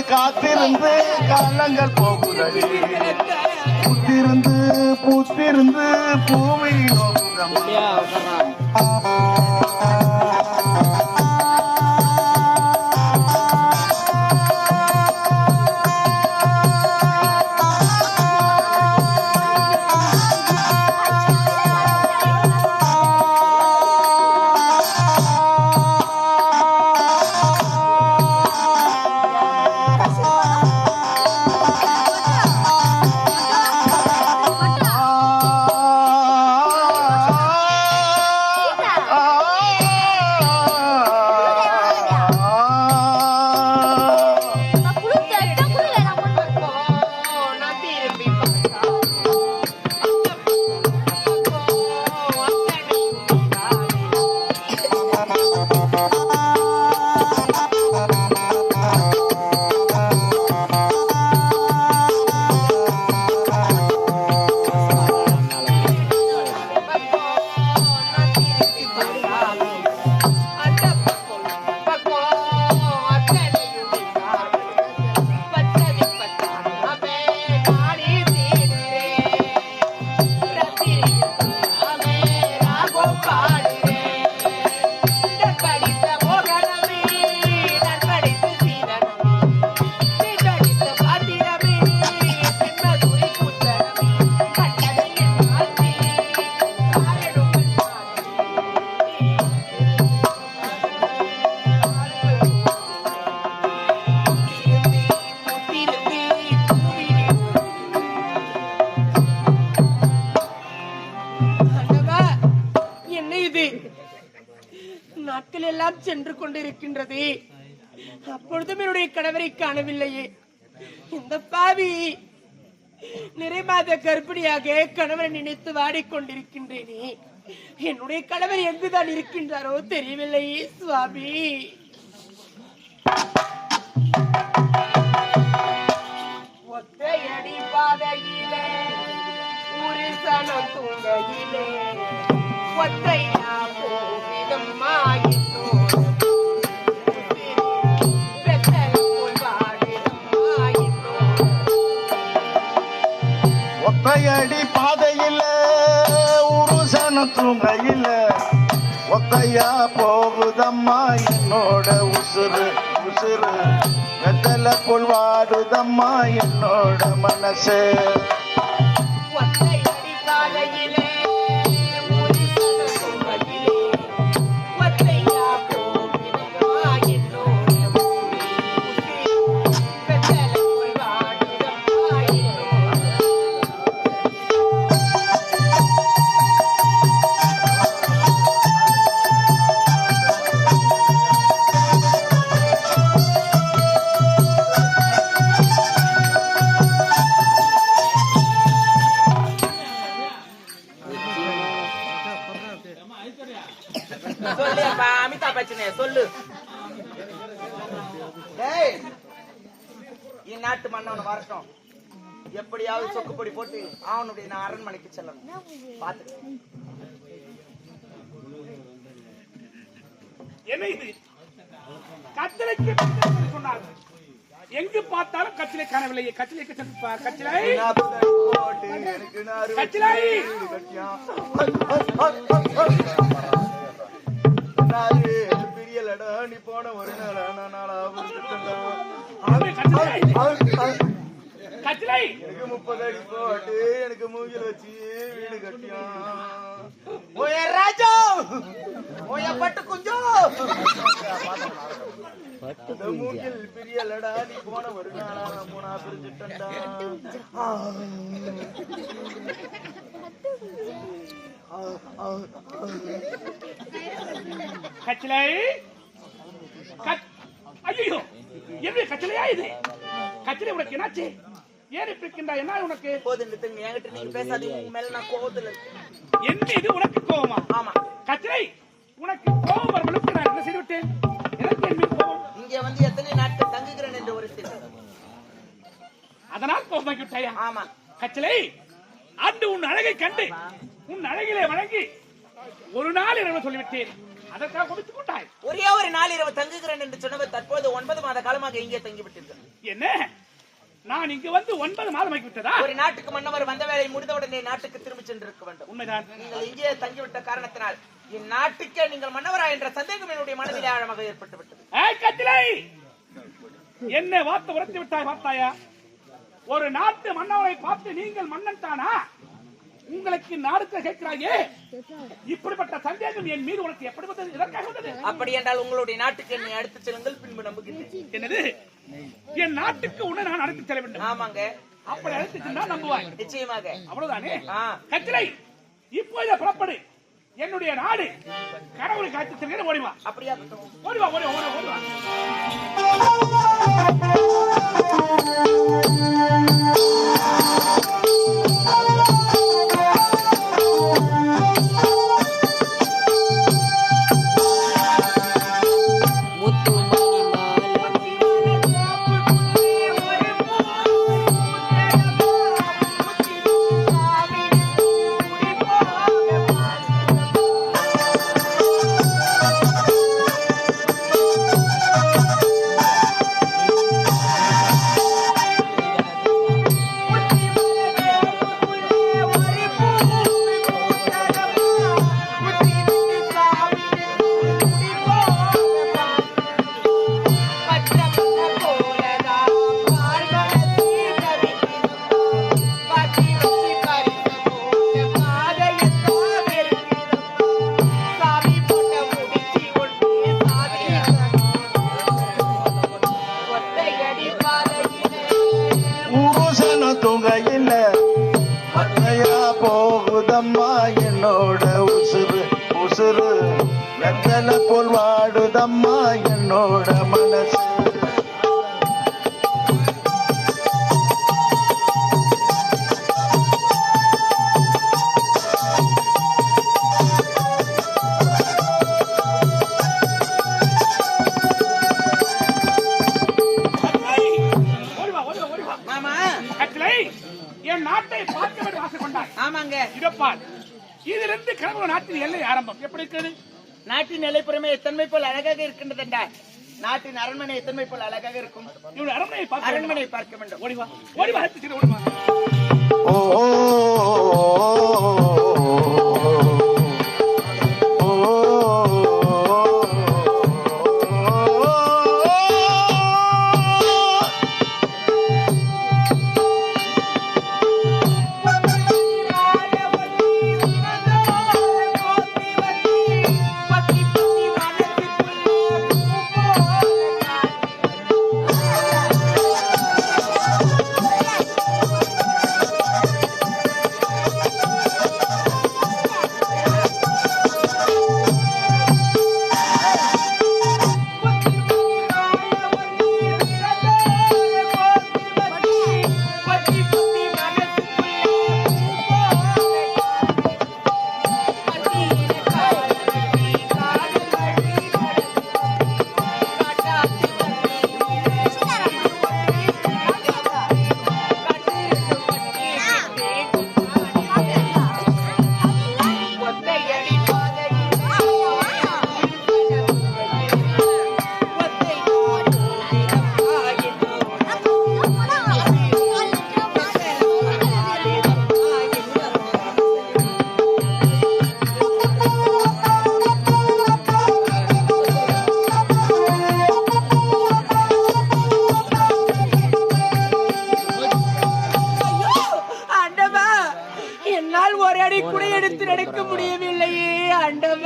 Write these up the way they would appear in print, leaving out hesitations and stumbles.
காத்திருந்து காலங்கள் போகுதடி, பூத்திருந்து பூத்திருந்து பூமி நோக்குதம்மா. நாட்கள் எல்லாம் சென்று கொண்டிருக்கின்றது, அப்பொழுதும் என்னுடைய கணவரை காணவில்லையே. இந்த பாவி நிறைமாத கர்ப்பிணியாக கணவரை நினைத்து வாடிக்கொண்டிருக்கின்றேனே. என்னுடைய கணவர் எங்குதான் இருக்கின்றாரோ தெரியவில்லையே சுவாமி. ஒத்தையடி பாதையிலே ஒரு சனம் தூங்கையிலே ஒத்தையா போவிதம் ஒத்தையடி பாதையில ஒரு சனம் தூங்கையில ஒத்தையா போகுதம்மா என்னோட உசுறு உசுறு வெத்தல போல் வாடுதம்மா என்னோட மனசு. ஒத்தையடி பாதையிலே சொல்லு. இந்நாட்டு மன்னவன் வரட்டும், எப்படியாவது சொக்குப்பொடி போட்டு அவனுடைய நான் அரண்மனைக்கு செல்லணும். பாத்து என்ன இது கத்திரைக்கு சொன்னார்கள், எங்கு பார்த்தாலும் கச்சிலை காணவில்லையே. கச்சிலை கச்சிலை கச்சிலை கட்டளை எனக்கு 30 அடி போட்டு எனக்கு மூங்கில் வச்சு வீடு கட்டியும் ஓய ராஜா ஓய பட்டு குஞ்சம் அந்த மூங்கில் பிரியலடா நீ போன ஒரு நாளா மூணா பிரிஞ்சுட்டா கட்டளை ஐயோ என்ன கட்டளையா இது கட்டளை உனக்கு என்னாச்சு ஏன் இப்படி இருக்கின்றா என்ன உனக்கு போதும் என்கிட்ட நீங்க பேசாதீங்க உங்க மேல நான் கோபத்துல இருக்கேன் என்ன இது உனக்கு கோபமா ஆமா கட்டளை உனக்கு கோபம் வருவதற்கு நான் என்ன செய்து விட்டேன் எனக்கு என் மீது கோபம் இங்க வந்து எத்தனை நாட்கள் தங்குகிறேன் என்று ஒரு அதனால் கோபமாக்கி விட்டாயா ஆமா கட்டளை அன்று உன் அழகை கண்டு உன் அழகிலே வழங்கி ஒரு நாள் இரவு சொல்லிவிட்டேன் அதற்காக கொடுத்துக் கொண்டாய் ஒரே ஒரு நாள் இரவு தங்குகிறேன் என்று சொன்னவர் தற்போது 9 மாத காலமாக இங்கே தங்கிவிட்டீர்கள் என்ன நான் இங்கு வந்து 9 மாதம் ஆகி விட்டதா ஒரு நாட்டுக்கு மன்னவர் வந்த வேலை முடிந்தவுடனே நாட்டுக்கு திரும்பி சென்றிருக்க வேண்டும் உண்மைதான் நீங்கள் இங்கே தங்கிவிட்ட காரணத்தினால் என் நாட்டுக்கே நீங்கள் மன்னவரா என்ற சந்தேகம் என்னுடைய மனதிலே ஆழமாக ஏற்பட்டு விட்டது கட்டளை என்ன வார்த்தை உரைத்து விட்டாய் பார்த்தாயா ஒரு நாட்டு மன்னவரை பார்த்து நீங்கள் மன்னன் தானா உங்களுக்கு நாடுக்க கேட்கிறாயே இப்படிப்பட்ட சந்தேகம் என் மீது உனக்கு எப்படி வந்தது இதற்காக வந்தது அப்படி என்றால் உங்களுடைய நாட்டுக்கு என்னை அடுத்து செல்லுங்கள் பின்பு நம்புகிறேன் என்னது என் நாட்டுக்கு உன்னை நான் அழைத்து செல்ல வேண்டும் ஆமாங்க அப்படி அழைத்து சென்றால் நம்புவாய் நிச்சயமாக அவ்வளவுதானே கட்டளை இப்போதே புறப்படு என்னுடைய நாடு கடவுளை காத்து செல்கிற ஓடிவா அப்படியா ஓடிவா ஓடிவா ஓடிவா போகுதம்மா என்னோட உசுறு உசுறு வெத்தல போல் வாடுதம்மா என்னோட மனசு என் நாட்டை பார்க்க வேண்டும் ஆசை கொண்டாய். ஆமாங்க. இதப்பால் இதிலிருந்து கிளம்பும் நாட்டின் எல்லை ஆரம்பம் எப்படி இருக்கிறது? நாட்டின் எல்லைப்புறமே எத்தன்மை போல் அழகாக இருக்கின்றது என்றால் நாட்டின் அரண்மனை எத்தன்மை போல் அழகாக இருக்கும். இவன் அரண்மனையை பார்க்க வேண்டும். ஓடிவா ஓடிவா ஓடிவா.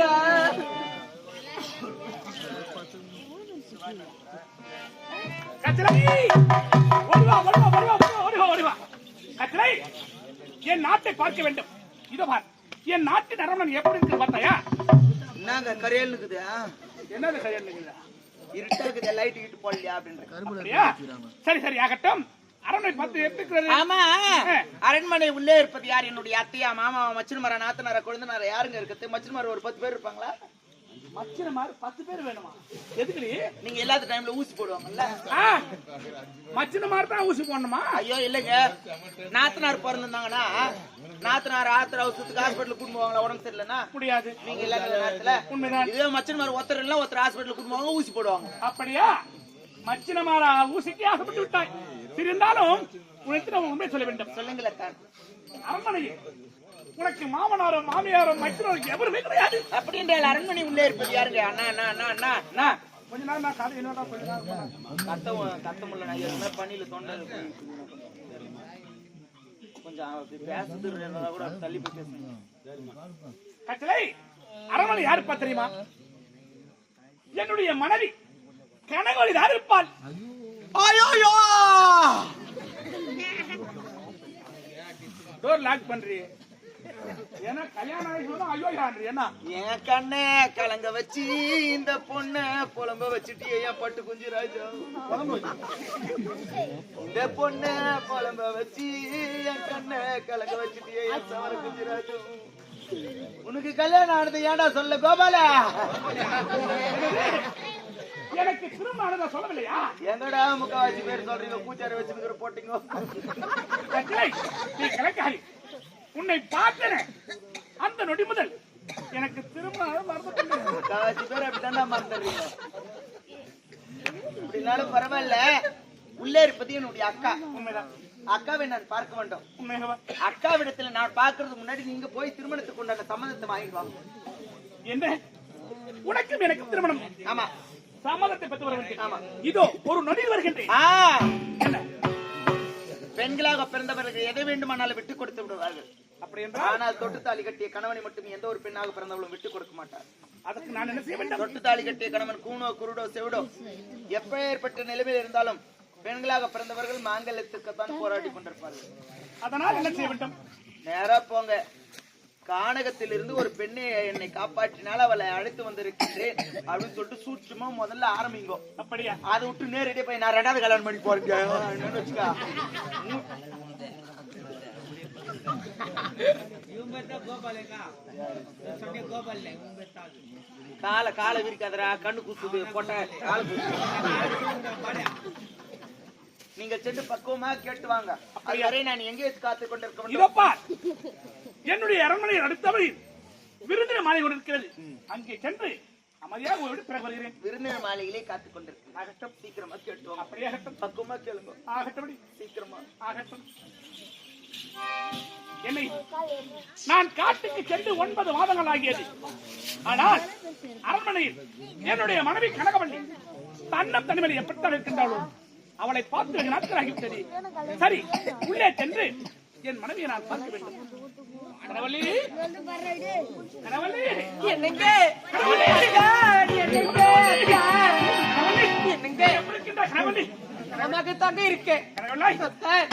முருகா. கச்சலை ஓடிவா ஓடிவா ஓடிவா ஓடிவா ஓடிவா. கச்சலை என் நாட்டை பார்க்க வேண்டும். இதோ பார், என் நாட்டின் அரண்மனை எப்படி இருக்கு பார்த்தாயா? என்னங்க கரையல் இருக்குது? என்னது கையில் இருக்குதா? இருட்டா இருக்குது, லைட் கிட்டு போடலையா அப்படின்ற. அப்படியா? சரி சரி ஆகட்டும். அரண்மனை பார்த்து எப்படி இருக்கிறது? ஆமா, அரண்மனை உள்ளே இருப்பது யார்? என்னுடைய அத்தையா, மாமா, மச்சினமாரா, நாத்தனாரா, குழந்தைனாரா யாருங்க இருக்குது? மச்சினமார் ஒரு 10 பேர் இருப்பாங்களா? மச்சினமார் 10 பேர் வேணுமா? எதுக்கு நீங்க இல்லாத டைம்ல ஊசி போடுவாங்கல்ல? மச்சினமார் தான் ஊசி போடணுமா? ஐயோ இல்லங்க, நாத்தனார் பிறந்திருந்தாங்கன்னா நாத்தனார் ஆத்திர அவசரத்துக்கு ஹாஸ்பிட்டல் கூட்டு போவாங்களா உடம்பு சரியில்லைன்னா? முடியாது. நீங்க இல்லாத நேரத்துல உண்மைதான். இதே மச்சினமார் ஒருத்தர் இல்ல ஒருத்தர் ஹாஸ்பிட்டல் கூட்டு போவாங்க, ஊசி போடுவாங்க. அப்படியா? மச்சினமாரா ஊசிக்கு ஆசைப்பட்டு விட்டாய். இருந்தாலும் உனக்கு நம்ம உண்மை சொல்ல வேண்டும். சொல்லுங்களேன். அரண்மனையில் உனக்கு மாமனாரும் மாமியாரும் மச்சினரும் எவருமே கிடையாது. அப்படின்ற அரண்மனை உள்ளே இருப்பது யாருங்க? அண்ணா அண்ணா அண்ணா அண்ணா அண்ணா. கொஞ்ச நாள் நான் கதை என்னடா கொஞ்ச நாள் கத்த முடியல. நான் எதுவுமே பண்ணில தொண்டை கொஞ்சம் பேசுறது கூட தள்ளி போய் பேசுங்க. கட்டளை அரண்மனை யாருப்பா தெரியுமா? என்னுடைய மனைவி கனகவழி தான் இருப்பாள். ஐயோ டோர் லாக் பண்றீங்க. ஏன்னா கல்யாணம் ஆயிடுச்சு ஐயோ யாரு என்ன என் கண்ணே கலங்க வச்சு இந்த பொண்ண புலம்ப வச்சுட்டு ஏன் பட்டு குஞ்சு ராஜா இந்த பொண்ண புலம்ப வச்சு என் கண்ண கலங்க வச்சுட்டு ஏன் சவர குஞ்சு ராஜா. உனக்கு கல்யாணம் ஆனது ஏடா சொல்ல கோபால? எனக்கு திரும்ப ஆனதா சொல்லவில்லையா? எங்கடா முக்காவாசி பேர் சொல்றீங்க பூச்சாரி வச்சுக்கிற போட்டீங்க. நீ கிழக்காரி, உன்னை பார்த்தேன் அந்த நொடி முதல் எனக்கு திரும்ப முக்காவாசி பேர் அப்படித்தான் மறந்துடுறீங்க. அப்படின்னாலும் பரவாயில்ல. உள்ளே இருப்பது என்னுடைய அக்கா. உண்மைதான். அக்காவை நான் பார்க்க வேண்டும். உண்மையாவா? அக்காவிடத்துல நான் பார்க்கறதுக்கு முன்னாடி நீங்க போய் திருமணத்துக்கு உண்டான சம்மதத்தை வாங்கிட்டு வாங்க. என்ன? உனக்கும் எனக்கு திருமணம்? ஆமா. சம்மதத்தை பெற்று வர வேண்டும். ஆமா. இதோ ஒரு நொடியில் வருகின்றேன். என்ன? பெண்களாக பிறந்தவர்கள் எதை வேண்டுமானாலும் விட்டுக் கொடுத்து விடுவார்கள். அப்படி என்றால்? ஆனால் தொட்டு தாலி கட்டிய கணவனை மட்டும் எந்த ஒரு பெண்ணாக பிறந்தவளும் விட்டுக் கொடுக்க மாட்டார். அதற்கு நான் என்ன செய்ய வேண்டும்? தொட்டு தாலி கட்டிய கணவன் கூனோ குருடோ செவிடோ எப்பேற்பட்ட நிலைமையில் இருந்தாலும் பெண்களாக பிறந்தவர்கள் மாங்கல்யத்துக்குத்தான் போராடி கொண்டிருப்பார்கள். அதனால் என்ன செய்ய வேண்டும்? நேரா போங்க. கானகத்தில் இருந்து ஒரு பெண்ணை என்னை காப்பாற்றினால் அவளை அழைத்து வந்திருக்கின்றேன் அப்படின்னு சொல்லிட்டு சூட்சமா முதல்ல ஆரம்பிங்கோ. அப்படியா? அதை விட்டு நேரடியா போய் நான் 2வது கல்யாணம் பண்ணி போறேன் வச்சுக்கா. காலை விரிக்காதரா, கண்ணு குத்துது போட்ட கால நீங்க சென்று பக்குவமா கேட்டு வாங்க. அதுவரை நான் எங்கே காத்துக் கொண்டிருக்க? என்னுடைய அரண்மனையில் அடுத்தவரில் விருந்தினர் மாலை கொண்டிருக்கிறது. அங்கே சென்று அமைதியாக ஒரு பிறகு வருகிறேன். விருந்தினர் மாலையிலே காத்துக் கொண்டிருக்கேன். ஆகட்டும், சீக்கிரமா கேட்டு அப்படியே ஆகட்டும். பக்குவமா கேளுங்க. ஆகட்டும், சீக்கிரமா ஆகட்டும். என்னை நான் காட்டுக்கு சென்று 9 மாதங்கள் ஆகியது. ஆனால் அரண்மனையில் என்னுடைய மனைவி கனகவள்ளி தன்னம் தனிமலை எப்படித்தான் இருக்கின்றாளோ அவளை பார்த்து வெகு நாட்கள் ஆகிவிட்டது. சரி, உள்ளே சென்று என் மனைவியை நான் பார்க்க வேண்டும். கனவள்ளி, கனவள்ளி, என்னங்க கனவள்ளி தாங்க இருக்கேன்.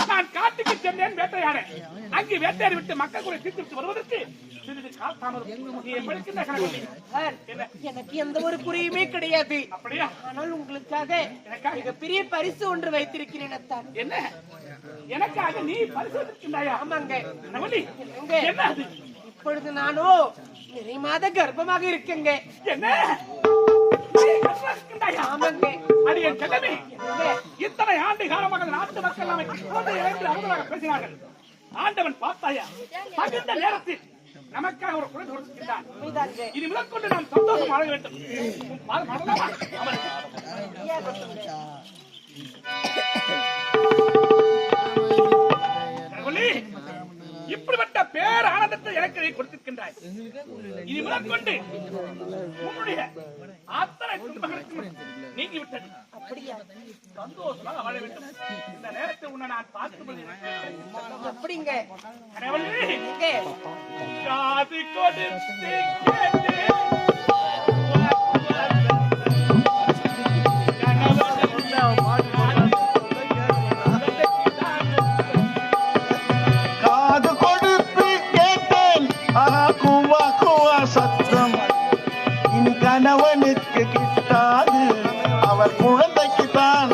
நான் காட்டுக்கு சென்றேன் வேட்டையாட. அங்கு வேட்டையாடி விட்டு மக்கள் கூட தீர்த்து வருவதற்கு சிறிது கால் தாமதம். நீ எப்படி இருக்கின்ற கனவள்ளி? எனக்கு எந்த ஒரு குறையுமே கிடையாது. அப்படியா? ஆனால் உங்களுக்காக மிகப்பெரிய பரிசு ஒன்று வைத்திருக்கிறேன். என்ன? எனக்காக நீ பரிசு வைத்திருக்கின்றாயா? ஆமாங்க. கனவள்ளி, என்ன அது? இப்பொழுது நானோ நிறை மாத கர்ப்பமாக இருக்கேங்க. என்ன? ஆமாங்க. அடியன் செல்லமே, இத்தனை ஆண்டு காலமாக நாட்டு மக்கள் அவர்களாக பேசினார்கள். ஆண்டவன் பார்த்தாயா? தகுந்த நேரத்தில் நமக்காக ஒரு குழந்தை கொடுத்திருக்கின்றான். இது முதற்கொண்டு நாம் சந்தோஷம் வாழ வேண்டும். இப்படிப்பட்ட பேர் ஆனந்தத்தை எனக்கு நீ கொடுத்திருக்கின்றாய். இது முதற்கொண்டு உன்னுடைய அத்தனை துன்பங்களுக்கும் நீங்கிவிட்டது. சந்தோஷமாக வாழ வேண்டும். இந்த நேரத்தில் உன்னை நான் பார்த்து அப்படிங்க. காது கொடுத்து கேட்டேன் இனி கணவனுக்கு கிட்டாது அவர் குழந்தைக்குத்தான்.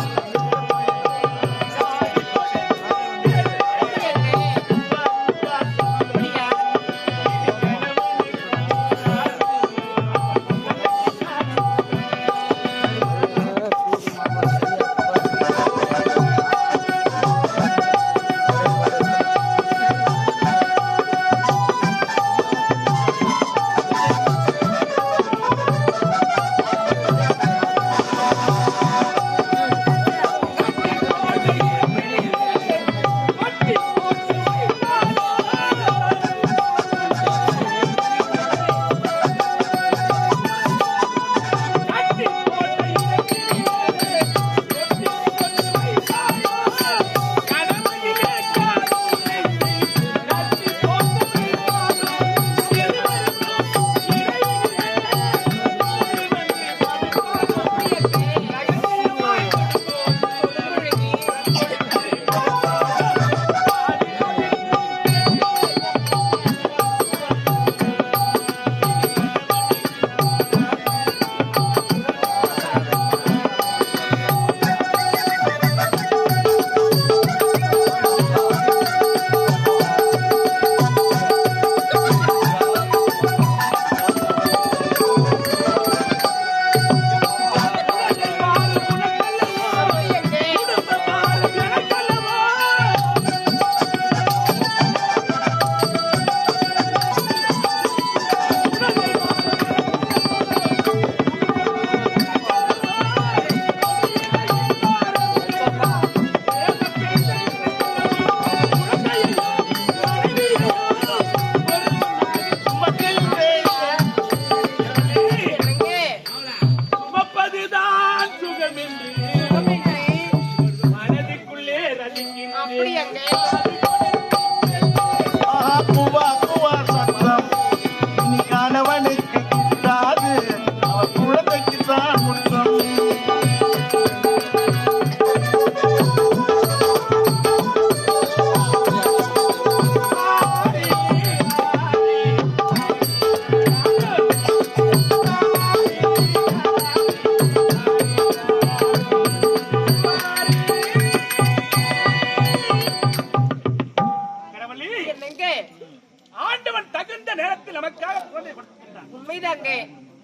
உண்மைதாங்க.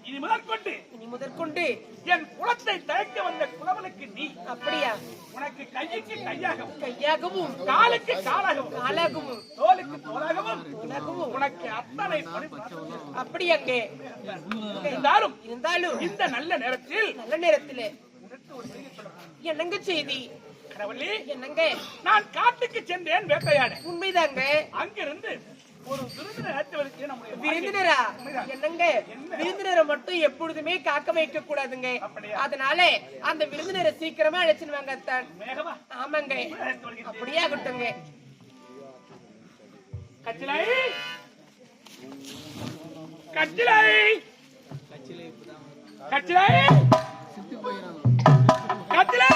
இனி முதற்கொண்டு என் குலத்தை தயக்க வந்த குலவனுக்கு நீ. அப்படியா? உனக்கு கைக்கு கையாகவும் காலுக்கு காலாகவும் தோலுக்கு தோலாகவும் உனக்கு அத்தனை அப்படியாங்க. இருந்தாலும் இந்த நல்ல நேரத்தில் என்னங்க செய்தி? கடவுளே, என்னங்க? நான் காட்டுக்கு சென்றேன் வேட்டையாட. உண்மைதாங்க. அங்கிருந்து ஒரு விருந்தினரா? என்னங்க, விருந்தினரை மட்டும் எப்பொழுதுமே காக்க வைக்க கூடாதுங்க. அதனால அந்த விருந்தினரை சீக்கிரமா அழைச்சிட்டு வாங்க. ஆமாங்க, அப்படியே ஆகட்டுங்க. கச்சிலை கச்சிலை கச்சிலை கச்சிலை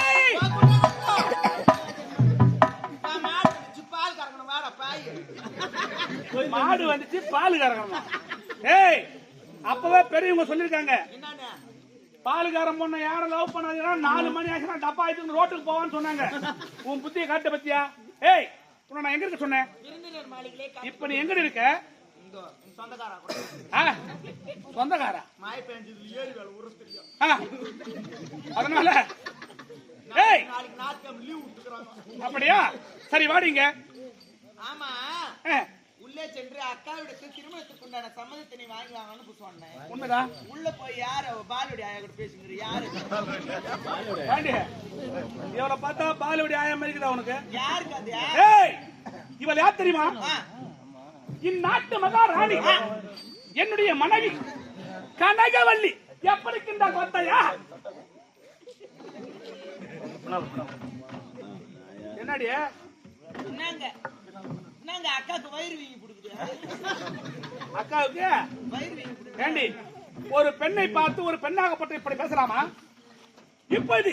மாடு வந்துச்சு, பால் கறக்கணும். ஏய், அப்பவே பெரியவங்க சொல்லிருக்காங்க, பாலுக்காரன் பொண்ணை யாரும் லவ் பண்ணாதீங்கன்னா 4 மணி ஆச்சுன்னா டப்பா ஆயிட்டு ரோட்டுக்கு போவான்னு சொன்னாங்க. உன் புத்தியை காட்ட பத்தியா? ஏய், உன்னை நான் எங்க இருக்க சொன்னேன்? இப்ப நீ எங்க இருக்க? சொந்தக்காரா? அதனால அப்படியா? சரி, வாடிங்க. ஆமா, உள்ளே சென்று அக்காவிடத்தில் திருமணத்துக்கு உண்டான சம்மதத்தை நீ வாங்கலாம்னு சொன்னேன். உண்மைதான். உள்ள போய் யாரு பாலுடி ஆயா கூட பேசுங்கிற? யாரு இவளை பார்த்தா பாலுடி ஆயா இருக்குதா உனக்கு? யாருக்கு அது? இவள் யார் தெரியுமா? இந்நாட்டு மகாராணி, என்னுடைய மனைவி கனகவல்லி. எப்படி கிண்டா பார்த்தாயா? என்னடி என்னங்க அக்காவுக்கு வயிறு வீங்கி கொடுக்குது? அக்காவுக்கு வயிறு வீங்கி கொடுக்குது. ஏண்டி, ஒரு பெண்ணை பார்த்து ஒரு பெண்ணாகப்பட்டு இப்படி பேசலாமா? இப்போது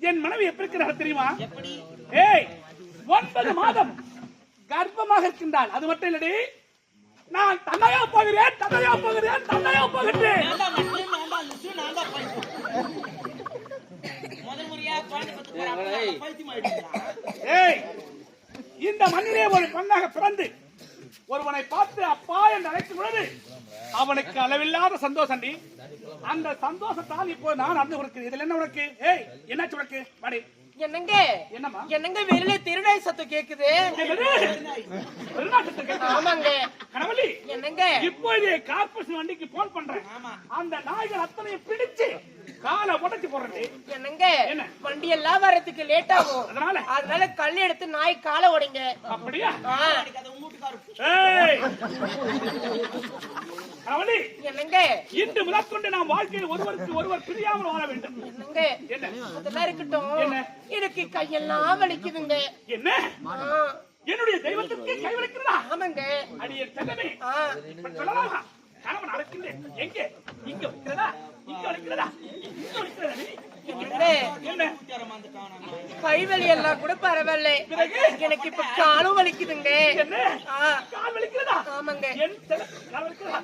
என் மனைவி எப்படி இருக்கிறார் தெரியுமா? எப்படி? ஏய், 9 மாதம் கர்ப்பமாக இருக்கின்றாள். அது மட்டும் இல்லடி, நான் தந்தையா போகிறேன். ஏய், இந்த மண்ணிலே ஒரு பெண்ணாக பிறந்து ஒருவனை பார்த்து அப்பா என்று அழைக்கும் பொழுது அவனுக்கு அளவில்லாத சந்தோஷம். அந்த சந்தோஷத்தால் இப்போ நான் அறிந்து கொடுக்கிறேன். இதுல என்ன உனக்கு? ஏய், என்னாச்சு உனக்கு? வாடி. என்னங்க என்னம்மா? என்னங்க வெளியில திருநாய் சத்தம் கேக்குது? ஆமாங்க. கணவலி, என்னங்க இப்போதே கார்பரேஷன் வண்டிக்கு போன் பண்றேன். அந்த நாய்கள் அத்தனையும் பிடிச்சு காலை உடைச்சு போடுறது. என்னங்க என்ன? வண்டி எல்லாம் வரதுக்கு லேட் ஆகும். அதனால கல் எடுத்து நாய் காலை உடைங்க. அப்படியா? ஏய், கணவலி, என்னங்க இன்று முதற்கொண்டு நாம் வாழ்க்கையில் ஒருவருக்கு ஒருவர் பிரியாமல் வாழ வேண்டும். என்னங்க என்ன? அதெல்லாம் இருக்கட்டும். என்ன? எனக்கு கையெல்லாம் வலிக்குதுங்க. என்ன? என்னுடைய தெய்வத்திற்கு கை வலிக்கிறதா? ஆமாங்க. அடியே தங்கமே, இப்படி சொல்லலாமா? கணவன் அழைக்கின்றேன். எங்கே? இங்க வலிக்கிறதா? இங்க வலிக்கிறதா? இங்க வலிக்கிறதா? என்ன? கை வலி எல்லாம் கூட பரவாயில்ல, எனக்கு இப்ப காலும் வலிக்குதுங்க. என்ன? கால் வலிக்கிறதா? ஆமாங்க. என் கால் வலிக்கிறதா?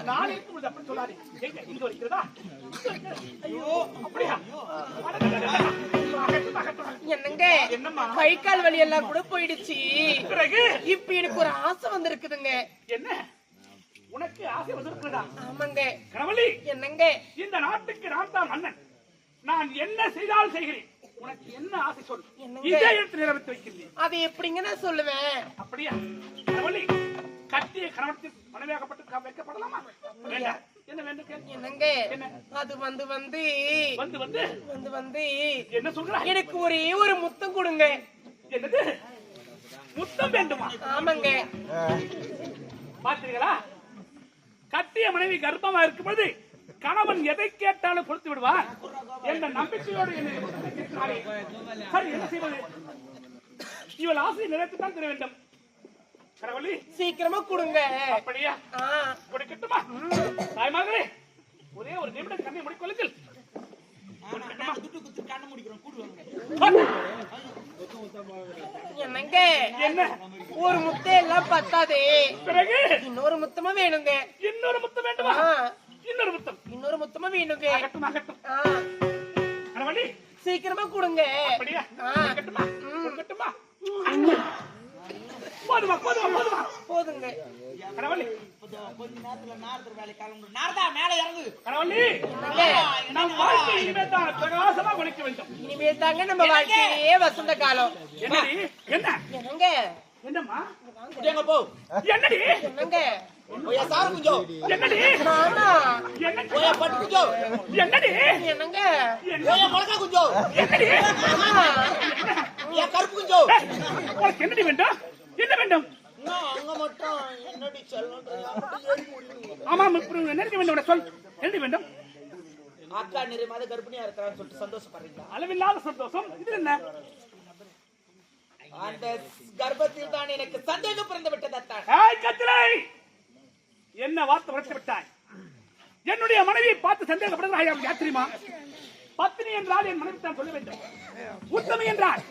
நான் இருக்கும்போது அப்படி சொல்லாதே. எங்க? இங்க வலிக்கிறதா? ஐயோ, அப்படியா? என்னங்க என்னம்மா? கை கால் வலி எல்லாம் கூட போயிடுச்சு. பிறகு இப்ப எனக்கு ஒரு ஆசை வந்திருக்குதுங்க. என்ன? உனக்கு ஆசை வந்திருக்கிறதா? ஆமாங்க. கணவலி, என்னங்க இந்த நாட்டுக்கு நான் தான் மன்னன். நான் என்ன செய்தால் செய்கிறேன். உனக்கு என்ன ஆசை சொல். இதே இடத்தில் நிறைவேற்றி வைக்கிறேன். அது எப்படிங்க நான் சொல்லுவேன்? அப்படியா? கணவலி, கட்டிய கணவனுக்கு மனைவியாகப்பட்டு வைக்கப்படலாமா? வேண்டாம். என்ன வேண்டும் கேள். என்னங்க அது வந்து வந்து வந்து வந்து வந்து வந்து என்ன சொல்றாய்? எனக்கு ஒரே ஒரு முத்தம் கொடுங்க. என்னது? முத்தம் வேண்டுமா? ஆமாங்க. பார்த்தீர்களா? கட்டிய மனைவி கர்ப்பமா இருக்கும்போது கணவன் எதை கேட்டாலும் கொடுத்து விடுவார் என்ற நம்பிக்கையோடு என்னை கேட்கிறாரே. சரி, என்ன செய்வது? இவள் ஆசையை நிறைவேற்றித்தான் தர வேண்டும். கடவுளி, சீக்கிரமா கொடுங்க. அப்படியா? கொடுக்கட்டுமா? தாய்மார்களே, ஒரே ஒரு நிமிடம் கண்ணை முடிக்கொள்ளுங்கள். என்னங்க என்ன? ஒரு முத்தம் எல்லாம் பத்தாதே, பிறகு இன்னொரு முத்தமா வேணுங்க. இன்னொரு முத்தம் வேண்டுமா? இன்னொரு முத்தம். இன்னொரு முத்தமா வேணுங்க. ஆகட்டும், ஆகட்டும். கடவுளி, சீக்கிரமா கொடுங்க. அப்படியா? கொடுக்கட்டுமா? கொடுக்கட்டுமா? போதுமா, போதுமா, போதுமா, போதுங்க. கடவுளி, கொஞ்ச நேரத்துல நாரதர் வேலை கிளம்புற நாரதா மேல இறங்கு. கடவுளி, நம் வாழ்க்கை இனிமேல் தான் பிரகாசமா ஒழிக்க வேண்டும். இனிமேல் தாங்க நம்ம வாழ்க்கையே வசந்த காலம். என்னடி? என்ன? என்னங்க? என்னம்மா? எங்க போ? என்னடி? என்னங்க? போய் சாரு குஞ்சோ. என்னடி? மாமா. என்னடி? போய் பட்டு குஞ்சோ. என்னடி? என்னங்க? போய் முளகா குஞ்சோ. என்னடி? மாமா. ஏ கருப்பு குஞ்சோ. உனக்கு என்னடி வேண்டும்? என்ன வேண்டும்? அங்க மட்டும் என்னடி சொல்லணும்? ஆமா, இப்ப என்னடி வேண்டும்? சொல். என்னடி வேண்டும்? அக்கா நிறைய மாத கர்ப்பிணியா இருக்கிறான்னு சொல்லிட்டு சந்தோஷப்படுறீங்களா? அளவில்லாத சந்தோஷம். இது என்ன? அந்த கர்ப்பத்தில் தான் எனக்கு சந்தேகம் பிறந்து விட்டதத்தான். ஏய் கத்திரை, என்ன வார்த்தை உரைத்து விட்டாய்? என்னுடைய மனைவியை பார்த்து சந்தேகப்படுகிறாய். யார் தெரியுமா? பத்தினி என்றால் என் மனைவி தான் சொல்ல வேண்டும். உத்தமி என்றால்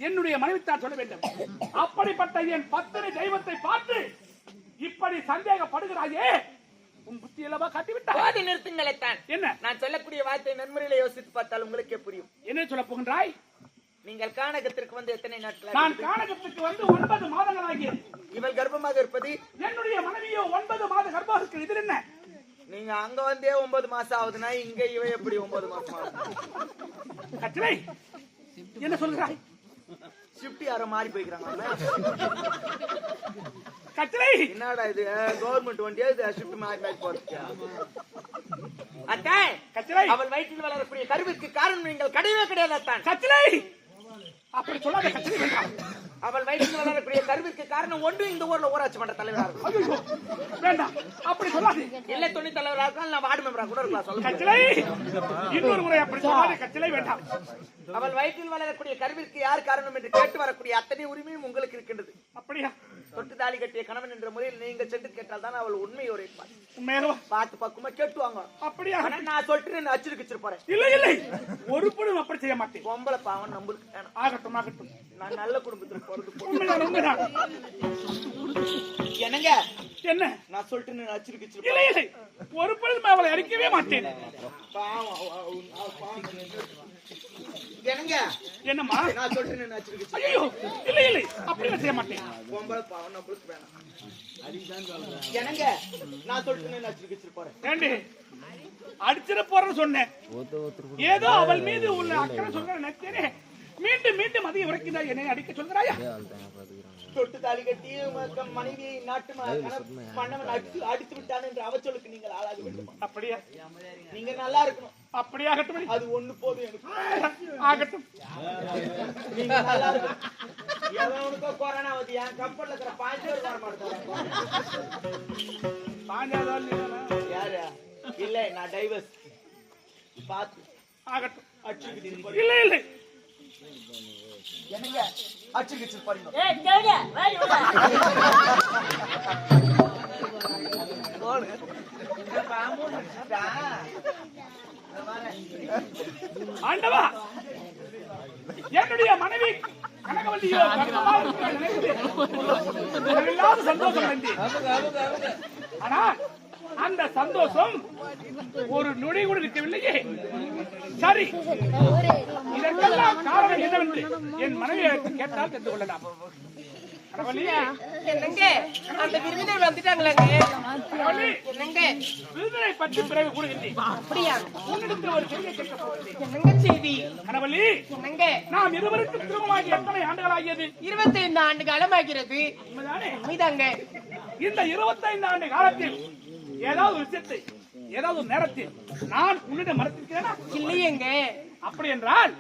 என்னுடைய மனைவி தான் சொல்ல வேண்டும். அப்படிப்பட்ட என் பத்தினி தெய்வத்தை பார்த்து இப்படி சந்தேகப்படுகிறாயே, உன் புத்தி எல்லவா காட்டிவிட்டாய். நிறுத்துங்களைத்தான். என்ன? நான் சொல்லக்கூடிய வார்த்தை நன்முறையில யோசித்து பார்த்தால் உங்களுக்கே புரியும். என்ன சொல்ல போகின்றாய்? நீங்கள் கானகத்திற்கு வந்து எத்தனை நாட்கள்? நான் கானகத்துக்கு வந்து 9 மாதங்கள் ஆகியது. இவள் கர்ப்பமாக இருப்பது? என்னுடைய மனைவியோ 9 மாத கர்ப்பமாக இருக்கு. இது என்ன? நீங்க அங்க வந்தே 9 மாசம் ஆகுதுன்னா இங்க இவ எப்படி 9 மாசம் ஆகுது? கத்திரை, என்ன சொல்கிறாய்? ஷிஃப்ட் யாரோ மாறி போய்க்கிறாங்க. கத்திரை, என்னடா இது? கவர்மெண்ட் வண்டியா இது? ஷிஃப்ட் மாறி மாறி போறதுக்கு. அத்தை, கத்திரை, அவள் வயிற்றில் வளரக்கூடிய கருவிற்கு காரணம் நீங்கள் கிடையவே கிடையாது அத்தான். கத்திரை, அப்படி சொல்லாத கத்திரை வேண்டாம். அவள் வயிற்றில் வளரக்கூடிய கருவிற்கு காரணம் ஒன்று இந்த ஊர்ல ஊராட்சி மன்ற தலைவராக ஐயோ, வேண்டாம், அப்படி சொல்லாது. இல்ல துணை தலைவராக இருக்கலாம், நான் வார்டு மெம்பரா கூட இருக்கலாம். சொல்லுங்க கத்திரை, இன்னொரு முறை அப்படி சொல்லாத. கத்திரை வேண்டாம். அவள் வயிற்றில் வளரக்கூடிய கருவிற்கு யார் காரணம் என்று கேட்டு வரக்கூடிய அத்தனை உரிமையும் உங்களுக்கு இருக்கின்றது. அப்படியா? தொட்டு தாலி கட்டிய கணவன் என்ற முறையில் நீங்கள் சென்று கேட்டால் தான் அவள் உண்மை உரைப்பார். உண்மையாகவா? பார்த்து பக்குமா கேட்டுவாங்க. அப்படியா? நான் சொல்லிட்டு அச்சுருக்கு போறேன். இல்லை இல்லை, ஒரு பொழுதும் அப்படி செய்ய மாட்டேன். பொம்பளை பாவம் நம்மளுக்கு வேணும். ஆகட்டும், ஆகட்டும். நான் நல்ல குடும்பத்தில் பிறந்து உண்மைதான், உண்மைதான். என்னங்க என்ன நான் சொல்லிட்டு நான் அச்சிருக்கிச்சு இல்லை இல்லை ஒரு பொழுது அவளை அடிக்கவே மாட்டேன். என்னங்க என்னம்மா நான் சொல்லிட்டு நான் அச்சிருக்கிச்சு ஐயோ இல்லை இல்லை அப்படி செய்ய மாட்டேன். பொம்பளை பாவம் நம்மளுக்கு வேணாம். என்னங்க நான் சொல்லிட்டு நான் அச்சிருக்கிச்சு போறேன். ஏண்டி அடிச்சிட போறேன்னு சொன்னேன். ஏதோ அவள் மீது உள்ள அக்கறை சொல்ற நினைச்சேனே மீண்டும் மீண்டும் அதிகம் உரைக்குதா என்னை அடிக்க சொல்கிறாயா? தொட்டு தாலி கட்டி மனைவி நாட்டு பண்ணவன் அடித்து விட்டான் என்று அவச்சொலுக்கு நீங்கள் ஆளாக வேண்டும். அப்படியா? நீங்க நல்லா இருக்கணும். அப்படியாகட்டும். அது ஒண்ணு போதும் எனக்கு. ஆகட்டும். நீங்க நல்லா இருக்கணும். எவனுக்கோ கொரோனா வந்து என் கப்பல்ல இருக்கிற 5 பேர் வர மாட்டாங்க. யாரு? இல்ல நான் டைவர்ஸ் பாத்து. ஆகட்டும். அடிச்சுக்கிட்டு இல்லை இல்லை என்னங்க அடிச்சுக்கிட்டு பாருங்க. ஆண்டவா என்னுடைய மனைவி கனகவல்லியோ சந்தோஷம் அடைந்தேன். ஆனால் அந்த சந்தோஷம் ஒரு நொடி கூட இருக்கவில்லையே. சரி இதற்கெல்லாம் காரணம் என்னவென்று என் மனைவியை கேட்டால் தெரிந்து கொள்ளலாம். என்னங்க அந்த விருந்தினர் வந்துட்டாங்களாங்க? என்னங்க விருந்தினை பற்றி பிறகு கூறுகின்றேன். அப்படியா? உன்னிடத்தில் ஒரு செய்தியை கேட்க போகிறேன். என்னங்க செய்தி? கனவல்லி என்னங்க நாம் இருவருக்கும் திருமணமாகி எத்தனை ஆண்டுகள் ஆகியது? 25 ஆண்டு காலமாகிறது. உண்மைதானே? உண்மைதாங்க. இந்த 25 ஆண்டு காலத்தில் ஏதாவது விஷயத்தை ஏதாவது நேரத்தில் நான் உன்னிடம் மறந்திருக்கிறேனா? இல்லையேங்க. அப்படி என்றால்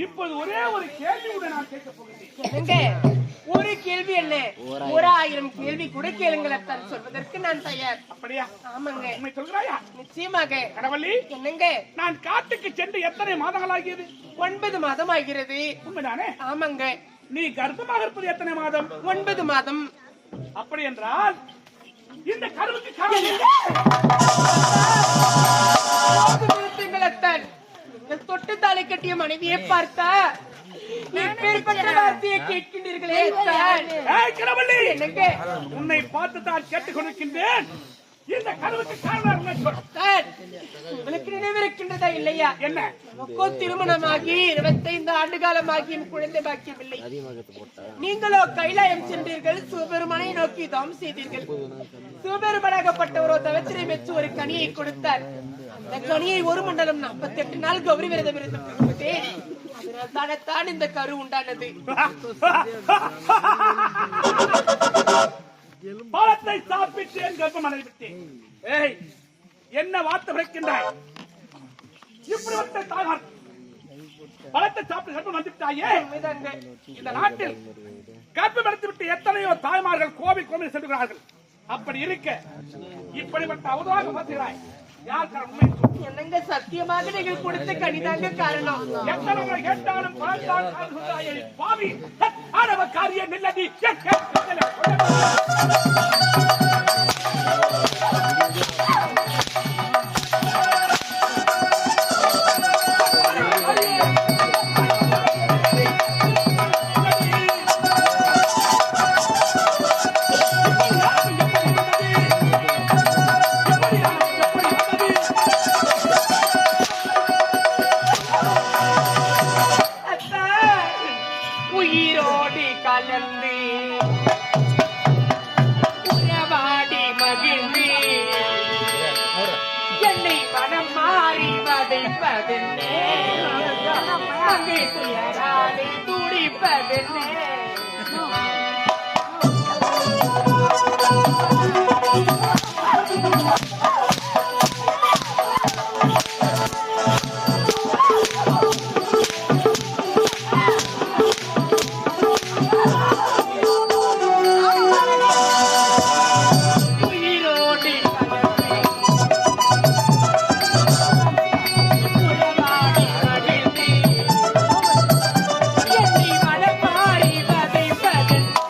இப்போது ஒரே ஒரு கேள்வியுடன் நான் கேட்க போகிறேன். என்னங்க ஒரு கேள்வி என்ன 1000 கேள்வி கூட கேளுங்களத்தான் சொல்வதற்கு நான் தயார். அப்படியா? ஆமாங்க. உண்மை சொல்கிறாயா? நிச்சயமாக. கனவல்லி என்னங்க நான் காட்டுக்கு சென்று எத்தனை மாதங்கள் ஆகியது? 9 மாதம் ஆகிறது. உண்மைதானே? ஆமாங்க. நீ கர்ப்பமாக இருப்பது எத்தனை மாதம்? 9 மாதம். அப்படி என்றால் இந்த கருவுக்கு காரணம் நீங்கள் தொட்டு தாலி கட்டிய மனைவியை பார்த்தா இப்பேற்பட்ட வார்த்தையை கேட்கின்றீர்களே. என்னங்க உன்னை பார்த்து தான் கேட்டுக் கொண்டிருக்கின்றேன். இந்த கருவுக்கு காரணம் உங்களுக்கு நினைவிருக்கின்றதா இல்லையா? என்ன? நமக்கோ திருமணமாகி 25 ஆண்டு காலமாகியும் குழந்தை பாக்கியமில்லை. நீங்களோ கைலாயம் சென்றீர்கள். சிவபெருமானை நோக்கி தவம் செய்தீர்கள். சிவபெருமானாகப்பட்டவரோ தவத்திரை மெச்சு ஒரு கனியை கொடுத்தார். அந்த கனியை 1 மண்டலம் 48 நாள் கௌரி விரதம் இருந்து அதனால் தானத்தான் இந்த கரு உண்டானது. பழத்தை சாப்பிட்டு என் கர்ப்பம் அடைந்துவிட்டேன். ஏய் என்ன வார்த்தை வைக்கின்றாய்? இப்படி ஒருத்த தாயார் பழத்தை சாப்பிட்டு கர்ப்பம் வந்துவிட்டாயே. இந்த நாட்டில் கர்ப்பம் அடைத்து விட்டு எத்தனையோ தாய்மார்கள் கோவில் கோவில் செல்கிறார்கள். அப்படி இருக்க இப்படிப்பட்ட அவதூறாக பார்க்கிறாய். யார் உண்மை? என்னங்க சத்தியமாக நீங்கள் கொடுத்த கனிதாங்க காரணம். எத்தனை முறை கேட்டாலும் பழத்தான் சொல்கிறாயே பாவி. ஆடவ காரியம் நில்லதி. உயிரோடி கலந்து உறவாடி மகிழ்ந்து என்னை மனம் மாறி வதைப்பதென்னே அங்கே துயராடி துடிப்பதென்னே. என்னை மனம் மாறி வதைப்பதென்னே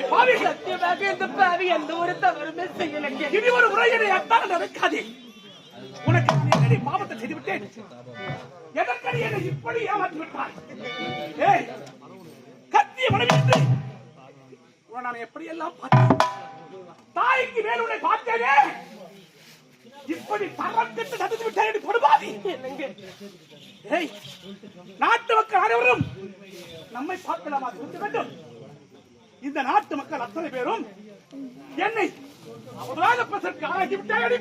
அடி பாவி, சத்தியமாக இந்த பாவி எந்த ஒரு தவறுமே செய்யலைங்க. இனி ஒரு முறை என்னை அத்தான் நடக்காதே. உனக்கு என்னடி பாவத்தை செய்து விட்டேன்? எதற்கடி என்னை இப்படி ஏமாற்றி விட்டாய்? ஏய், கத்திய மனைவி என்று உன்னை நான் எப்படி எல்லாம் பார்த்தேன். தாய்க்கு மேல் உன்னை பார்த்தேனே, இப்படி தரம் கெட்டு நடந்து விட்டாய் படுபாதி. ஏய், நாட்டு மக்கள் அனைவரும் நம்மை பார்க்கலாமா சொல்ல வேண்டும். இந்த நாட்டு மக்கள் அத்தனை பேரும் என்னை அவராக பிரசற்கு ஆளாக்கி விட்டாயடி.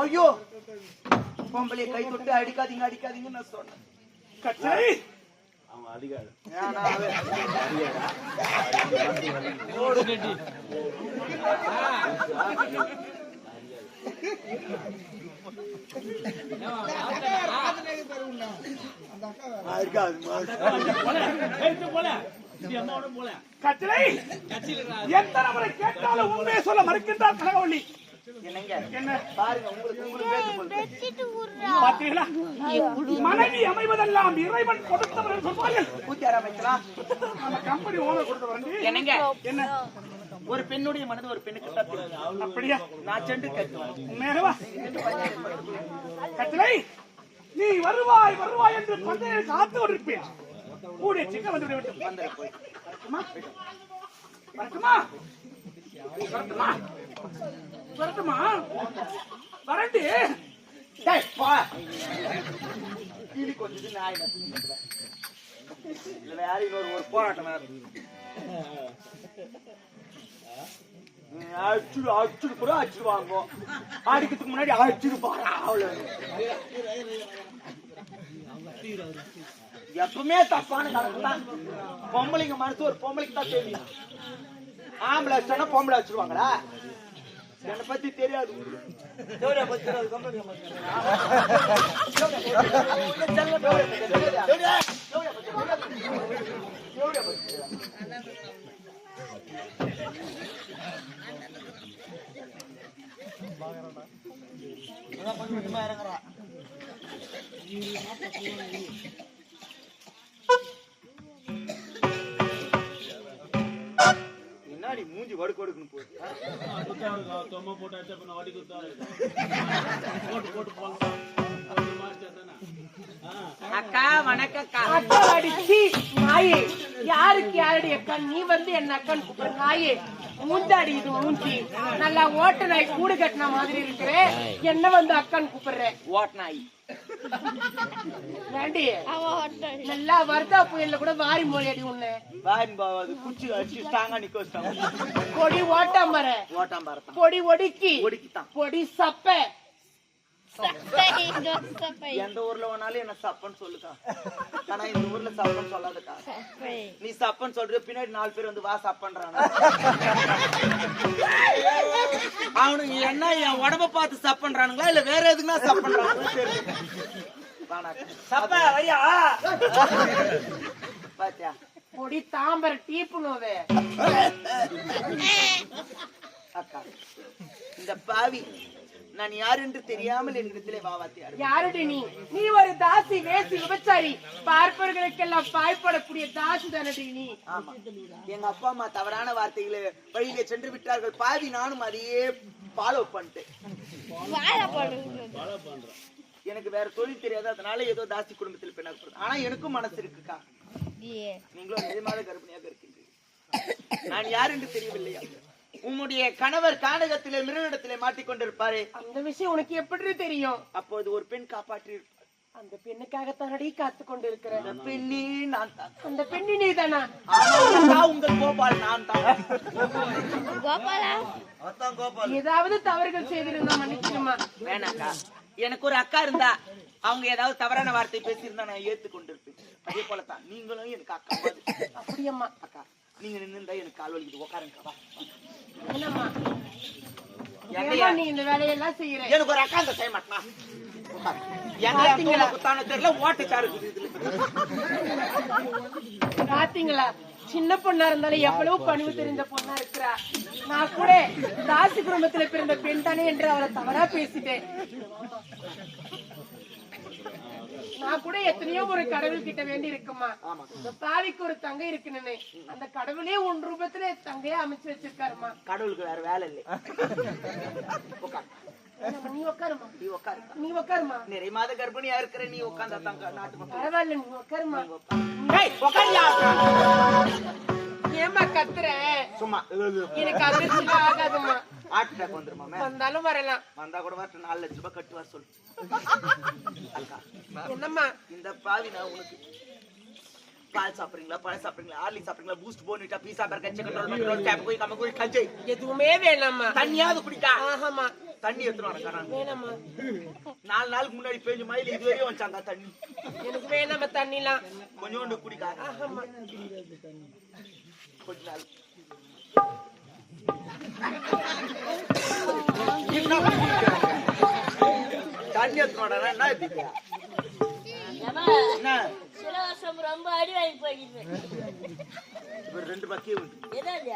ஐயோ, பொம்பளைய கை தொட்டு அடிக்காதீங்க அடிக்காதீங்கன்னு நான் சொன்னேன். கச்சை கச்சலை எத்தனை முறை கேட்டாலும் உண்மையை சொல்ல மறுக்கின்றார் கனகவள்ளி. என்னங்க என்ன பாருங்க, உங்களுக்கு பார்த்தீங்களா? மனைவி அமைவதெல்லாம் இறைவன் கொடுத்தவர் சொல்வார்கள். நம்ம கம்பெனி ஓனர் கொடுத்தவர். என்னங்க என்ன ஒரு பெண்ணுடைய மனது ஒரு பெண்ணுக்கு தான் தெரியும். அப்படியா? நான் சென்று கேட்கிறேன். உண்மையாகவா? கட்டளை, நீ வருவாய் வருவாய் என்று பந்தயை காத்து கொண்டிருப்பேன். கூடிய சிக்க வந்து விட்டு வந்துட போய் வரட்டுமா? வரட்டுமா? வரட்டுமா? வரண்டு கிளி கொஞ்சம் நாய் இல்ல வேற ஒரு போராட்டம் அடிச்சுடு அடிச்சுடு கூட அடிச்சுடுவாங்க. அடிக்கிறதுக்கு முன்னாடி அடிச்சிருப்பாங்க. அவ்வளவு எப்பவுமே தப்பான கணக்கு தான். பொம்பளைங்க மனசு ஒரு பொம்பளைக்கு தான் தெரியும். ஆம்பளை அடிச்சா பொம்பளை அடிச்சிருவாங்களா? என்னை பத்தி தெரியாது. இறங்குறா என்னடி மூஞ்சி வடுக்கு வடுக்குன்னு போகுது. அக்கா வணக்கக்கா. அக்கா அடிச்சி நாயே, யாருக்கு யாரடி அக்கா? நீ வந்து என்ன அக்கான்னு கூப்பிடுற நாயே. மூஞ்சாடி இது மூஞ்சி நல்லா ஓட்ட நாய் கூடு கட்டின மாதிரி இருக்கிற என்ன வந்து அக்கான்னு கூப்பிடுற? ஓட்ட நாய் வேண்டி நல்லா வருதா புயல்ல கூட வாரி மொழியடி உன்ன வாயின் பாவாது குச்சி அடிச்சு ஸ்ட்ராங்கா நிக்க வச்சிட்டாங்க. பொடி ஓட்டாம்பர ஓட்டாம்பாரத்தான் பொடி ஒடுக்கி ஒடுக்கித்தான். பொடி சப்ப எந்த ஊர்ல வேணாலும் என்ன சப்பன்னு சொல்லுக்கா. ஆனா இந்த ஊர்ல சப்பன்னு சொல்லாதக்கா. நீ சப்பன்னு சொல்ற பின்னாடி 4 பேர் வந்து வா சப்பன்றாங்க. அவனுங்க என்ன என் உடம்ப பார்த்து சப்பன்றானுங்களா இல்ல வேற எதுக்குன்னா சப்பன்றாங்க. சப்ப ஐயா பாத்தியா பொடி தாம்பர டீப்புனோவே. அக்கா இந்த பாவி நான் யாரு என்று தெரியாமல் என்னிடத்திலே வாவாத்தியார். யாருடி நீ? நீ ஒரு தாசி வேசி விபச்சாரி. பார்ப்பவர்களுக்கெல்லாம் பாய்படக்கூடிய தாசி தானடி நீ. ஆமா, எங்க அப்பா அம்மா தவறான வார்த்தைகளை வழியிலே சென்று விட்டார்கள். பாவி நானும் அதையே ஃபாலோ பண்ணிட்டேன். எனக்கு வேற தொழில் தெரியாது. அதனால ஏதோ தாசி குடும்பத்தில் பெண்ணாக. ஆனா எனக்கும் மனசு இருக்குக்கா. நீங்களும் நிஜமாக கர்ப்பிணியாக இருக்கீங்க. நான் யார் என்று தெரியவில்லையா? உம்முடைய கணவர் கானகத்திலே மிருகத்திலே மாட்டிக்கொண்டிருப்பாரே, அந்த விஷயம் உனக்கு எப்படி தெரியும்? அப்போது ஒரு பெண் காப்பாற்றி அந்த பெண்ணுக்காகத்தானடி காத்து கொண்டு இருக்கிற. அந்த பெண்ணே நான் தான். அந்த பெண்ணி நீ தானா? உங்கள் கோபால் நான் தான். ஏதாவது தவறுகள் செய்திருந்தா மன்னிக்கணுமா? வேணாக்கா, எனக்கு ஒரு அக்கா இருந்தா அவங்க ஏதாவது தவறான வார்த்தை பேசியிருந்தா நான் ஏத்துக்கொண்டிருப்பேன். அதே போலதான் நீங்களும் எனக்கு அக்கா மாதிரி. அப்படியம்மா. அக்கா நீங்க நின்னுந்தா எனக்கு கால் வலிக்குது. உட்காருங்கக்கா. என்னம்மா நீ இந்த வேலையெல்லாம் செய்யற? எனக்கு ஒரு அக்கா அந்த செய்ய மாட்டா. தெரியல ஓட்டுக்காரு பாத்தீங்களா? சின்ன பொண்ணா இருந்தாலும் எவ்வளவு பணிவு தெரிந்த பொண்ணா இருக்கிறா. நான் கூட தாசி குடும்பத்துல பிறந்த பெண் தானே என்று அவளை தவறா பேசிட்டேன். நான் கூட எத்தனையோ ஒரு கடவுள் கிட்ட வேண்டி இருக்குமா, இந்த பாவிக்கு ஒரு தங்கை இருக்குன்னு அந்த கடவுளே உன் ரூபத்துல தங்கையா அமைச்சு வச்சிருக்காருமா. கடவுளுக்கு வேற வேலை இல்லை. நீ உட்காருமா, நீ உட்காரு. நீ உட்காருமா. நிறைய மாத கர்ப்பிணியா இருக்கிற நீ உட்காந்தா தான் நாட்டு மக்கள். பரவாயில்ல, நீ உட்காருமா. உட்காரியா? ஏமா கத்துற? சும்மா எனக்கு அதிர்ச்சி ஆகாதுமா. ஹார்ட் அட்டாக் வந்துருமா? வந்தாலும் வரலாம். வந்தா கூட வரட்டும், 4 லட்சம் ரூபாய் கட்டுவா சொல்லு. அக்கா என்னம்மா இந்த பாவி நான் உனக்கு பால் சாப்பிடுறீங்களா, பழம் சாப்பிடுறீங்களா, ஆர்லி சாப்பிடுறீங்களா, Boost Bournvita, pizza burger, chicken roll, mutton roll, கேப் கோழி, கம்ம கோழி, கஞ்சை எதுவுமே வேணாம்மா. தண்ணியாவது குடிக்கா? ஆஹாமா, தண்ணி எடுத்துட்டு வரேன். வேணாம்மா. 4 நாளுக்கு முன்னாடி பேஞ்சு மயில் இதுவரையும் வச்சாங்க தண்ணி. எனக்கு வேணாமா தண்ணிலாம். கொஞ்சோண்டு குடிக்கா? ஆஹாமா. கொஞ்ச நாள் தண்ணி எடுத்துட்டு வரேன். என்ன எடுத்துக்கியா? என்ன ரொம்ப அடி வாங்கி போயிடுது. ஒரு 2 பக்கியே உண்டு. எதாவது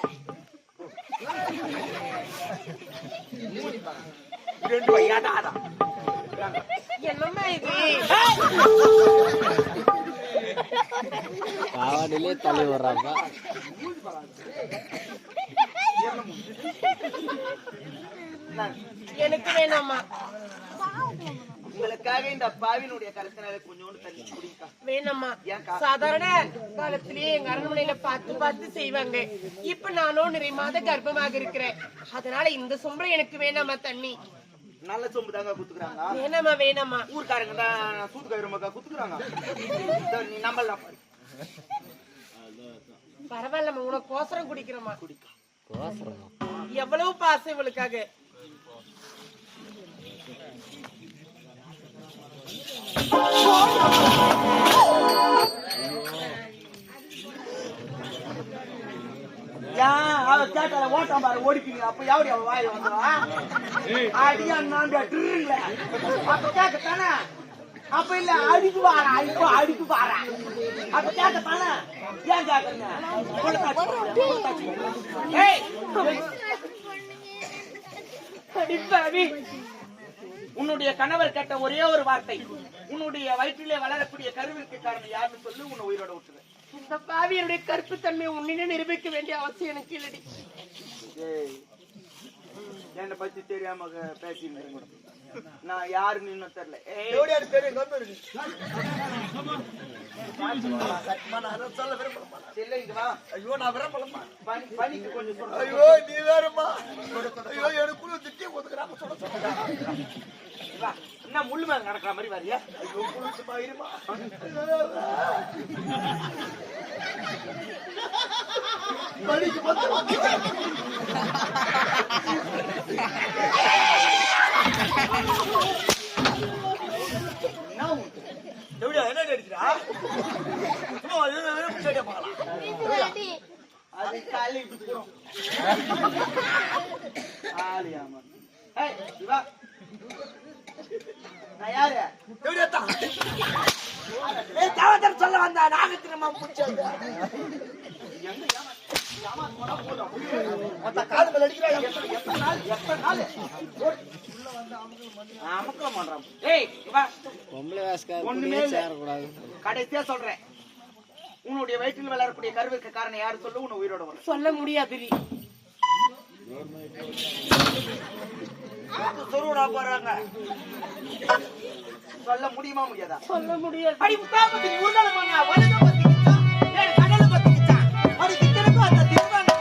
2 வையாடா. என்னம்மா இது? பாவாடிலே தள்ளி வர்றாங்க. எனக்கு வேணாமா. உங்களுக்காக இந்த பாவினுடைய கருத்தினால கொஞ்சோண்டு தண்ணி குடிக்கா? வேணாமா. ஏன்க்கா? சாதாரண காலத்திலேயே எங்க அரண்மனையில பார்த்து செய்வாங்க. இப்ப நானும் நிறைய மாத கர்ப்பமாக இருக்கிறேன். அதனால இந்த சொம்பளை எனக்கு வேணாமா தண்ணி. நல்ல சொம்பு தாங்க குத்துக்குறாங்க. வேணாமா வேணாமா. ஊர்க்காரங்க தான் சூத்து கயிறுமாக்கா குத்துக்குறாங்க. நீ நம்பலாம். பரவாயில்லம்மா, உனக்கு கோசரம் குடிக்கிறோமா. குடிக்கா. எவ்வளவு பாசம் இவளுக்காக. அவ கேட்டால ஓட்டம் பாரு ஓடிப்பீங்க. அப்ப எப்படி அவ வாயில வந்துடும்? அடியா நான் அப்ப கேட்கத்தானே. அப்ப இல்ல அடிக்கு வாரா, இப்ப அடிக்கு வாரா. அப்ப கேட்கத்தானே. ஏன் கேட்கறீங்க? உன்னுடைய கணவர் கேட்ட ஒரே ஒரு வார்த்தை, உன்னுடைய வயிற்றிலே வளரக்கூடிய கருவிற்கு காரணம் யாருன்னு சொல்லி உன்னை உயிரோட விட்டுருவேன். இந்த பாவியனுடைய கருப்பு தன்மை உன்னிடம் நிரூபிக்க வேண்டிய அவசியம் எனக்கு இல்லடி. என்னை பத்தி தெரியாம பேசிட்டு நான் யாருன்னு இன்னும் தெரியல. பணிக்கு கொஞ்சம் சொல்ல. ஐயோ நீ வேறம்மா. ஐயோ எனக்குள்ள திட்டி ஒதுக்குறாங்க. என்ன முள்ளு மேல நடக்கிற மாதிரி வரியா? ஐயோ குளிச்சுமா இருமா. பணிக்கு என்ன நடிக்கிறா? அது காலி ஆலியாமா. நான் யாரு? சொல்ல வந்தா நாகத்திரமா முடிச்சது. கடைசியா சொல்றேன், உன்னுடைய வயிற்றில் வளரக்கூடிய கருவிற்கு காரணம் யாரு சொல்லு, உன்னை உயிரோட வரும். சொல்ல முடியாது. சொருடா போறாங்க. சொல்ல முடியுமா முடியாதா? சொல்ல முடியாது. அடி முத்தாமத்தி நீ ஊர்ல போனா வலது பத்திச்சா ஏ கடல பத்திச்சா அடி திட்டறப்ப அந்த திட்டறாங்க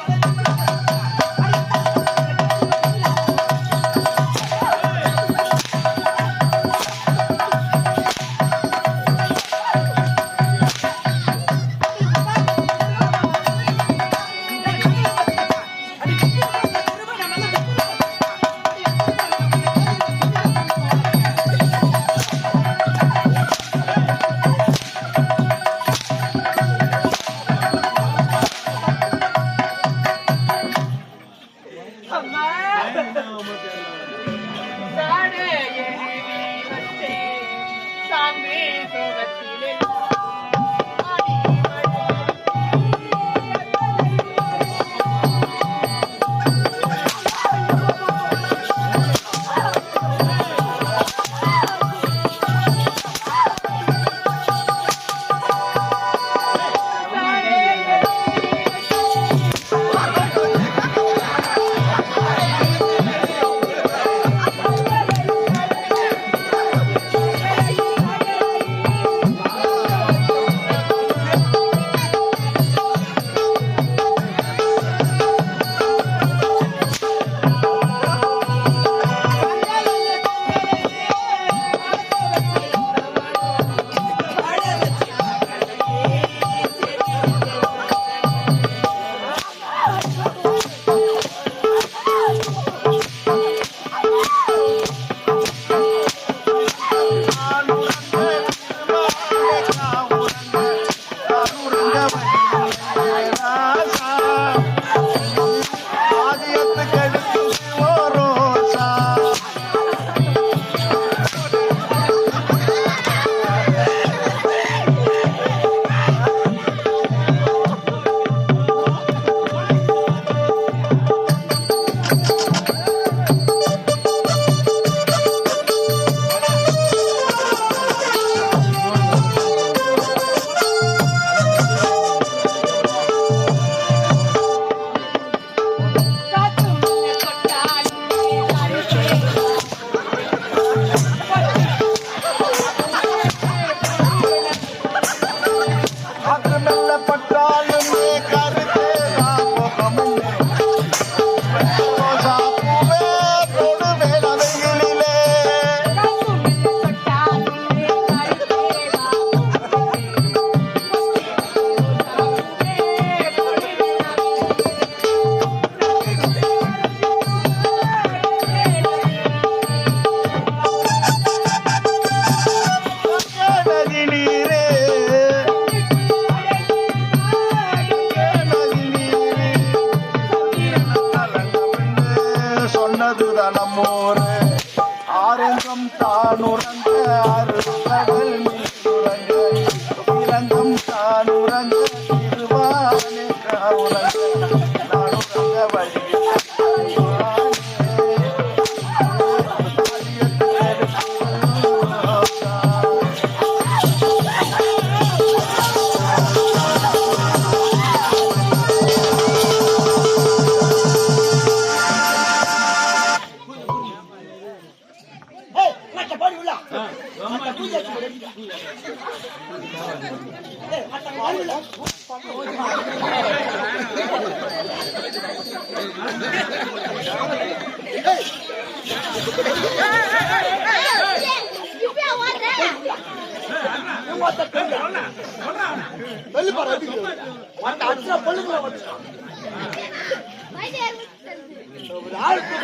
ஒரு ஆளுக்கு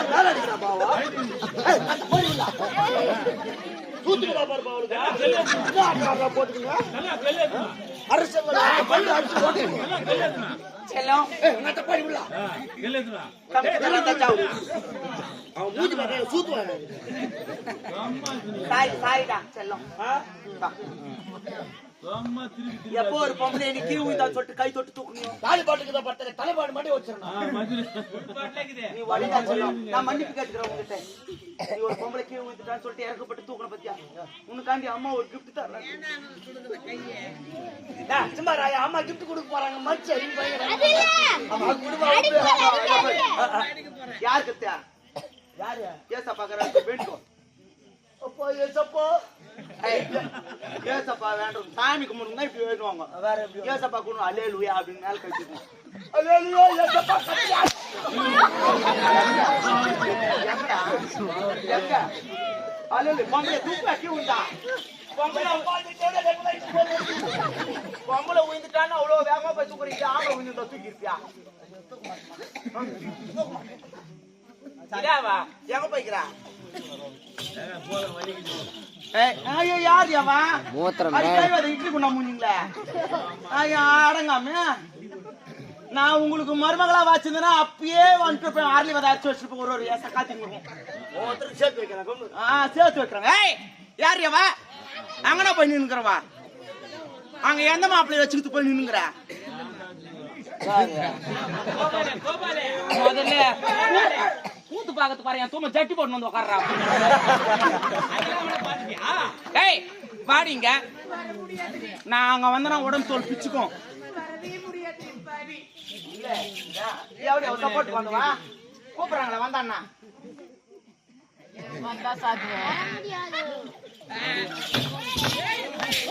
வேலை அடிக்கிறா பாவா தூத்துக்குள்ள பாரு பாவலுக்கு போட்டுக்கோங்க அரசு பள்ளி அடிச்சு போட்டுக்கோங்க செல்லம் அவன் மூஞ்சி பார்த்தா சூத்துவாங்க சாரிடா செல்லம் எப்போ ஒரு பொம்பளை நீ கீழ் விழுந்தா சொல்லிட்டு கை தொட்டு தூக்கணும் தாலி பாட்டுக்கு தான் பட்டது தலைப்பாடு மட்டும் வச்சிருந்தேன் நீ வழிதா செல்லம் நான் மன்னிப்பு கேட்டுக்கிறேன் உங்ககிட்ட நீ ஒரு பொம்பளை கீழ் விழுந்துட்டான்னு சொல்லிட்டு இறக்கப்பட்டு தூக்கணும் பத்தியா உனக்காண்டி அம்மா ஒரு கிஃப்ட் தர்றாங்க சும்மா அம்மா கிஃப்ட் கொடுக்க போறாங்க மச்ச யார் கத்தியா யாரு ஏசா பாக்குறாங்க வேண்டும் அப்போ ஏசப்போ ஏசப்பா வேண்டும் சாமி கும்பிடுங்க இப்படி வேணுவாங்க ஏசப்பா கும்பிடும் அல்லேலூயா அப்படின்னு மேல கழிச்சுக்கணும் பொம்பளை தூக்கி உண்டா பொம்பளை உயிர்ந்துட்டான்னு அவ்வளவு வேகமா போய் தூக்குறீங்க ஆம்பளை உயிர்ந்துட்டா தூக்கி இருப்பியா சரியாவா எங்க போய்க்கிறா யார் இட்லி குண்டா மூஞ்சிங்களே அடங்காம நான் உங்களுக்கு மருமகளா வச்சிருந்தேன்னா அப்பயே வந்துட்டு ஆர்லி வத அரைச்சு வச்சிருப்பேன் ஒரு ஏச காத்திங்க சேர்த்து வைக்கிறேன் சேர்த்து வைக்கிறேன் யார் எவா அங்கனா போய் நின்னுக்கிறவா அங்க எந்த மாப்பிள்ளைய வச்சுக்கிட்டு போய் நின்னுங்கிற முதல்ல கூத்து பாக்கத்து பாரு என் தூம ஜட்டி போட்டு வந்து உட்கார்றா ஏய் பாடிங்க நான் அங்க வந்தனா உடம்பு தோல் பிச்சுக்கும் சப்போர்ட் பண்ணுவா கூப்பிடுறாங்களா வந்தாண்ணா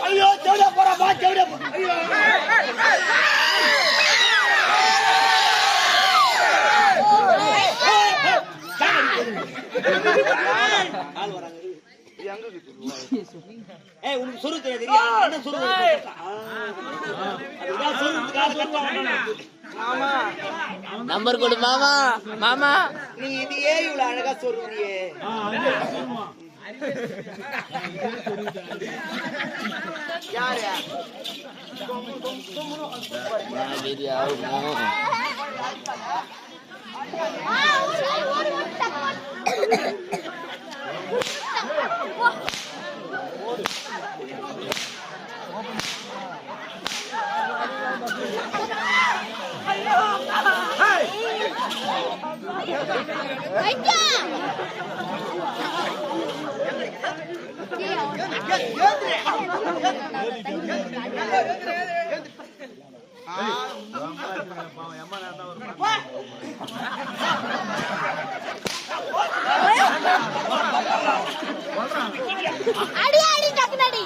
ஐயோ தேவடா போறா தேவடா ஐயோ உனக்கு சொரு தெரியாது நம்பர் கொடு மாமா மாமா நீ இதையே இவ்வளவு அழகா சொல்றியே யாரு அடி அடி டக்குனடி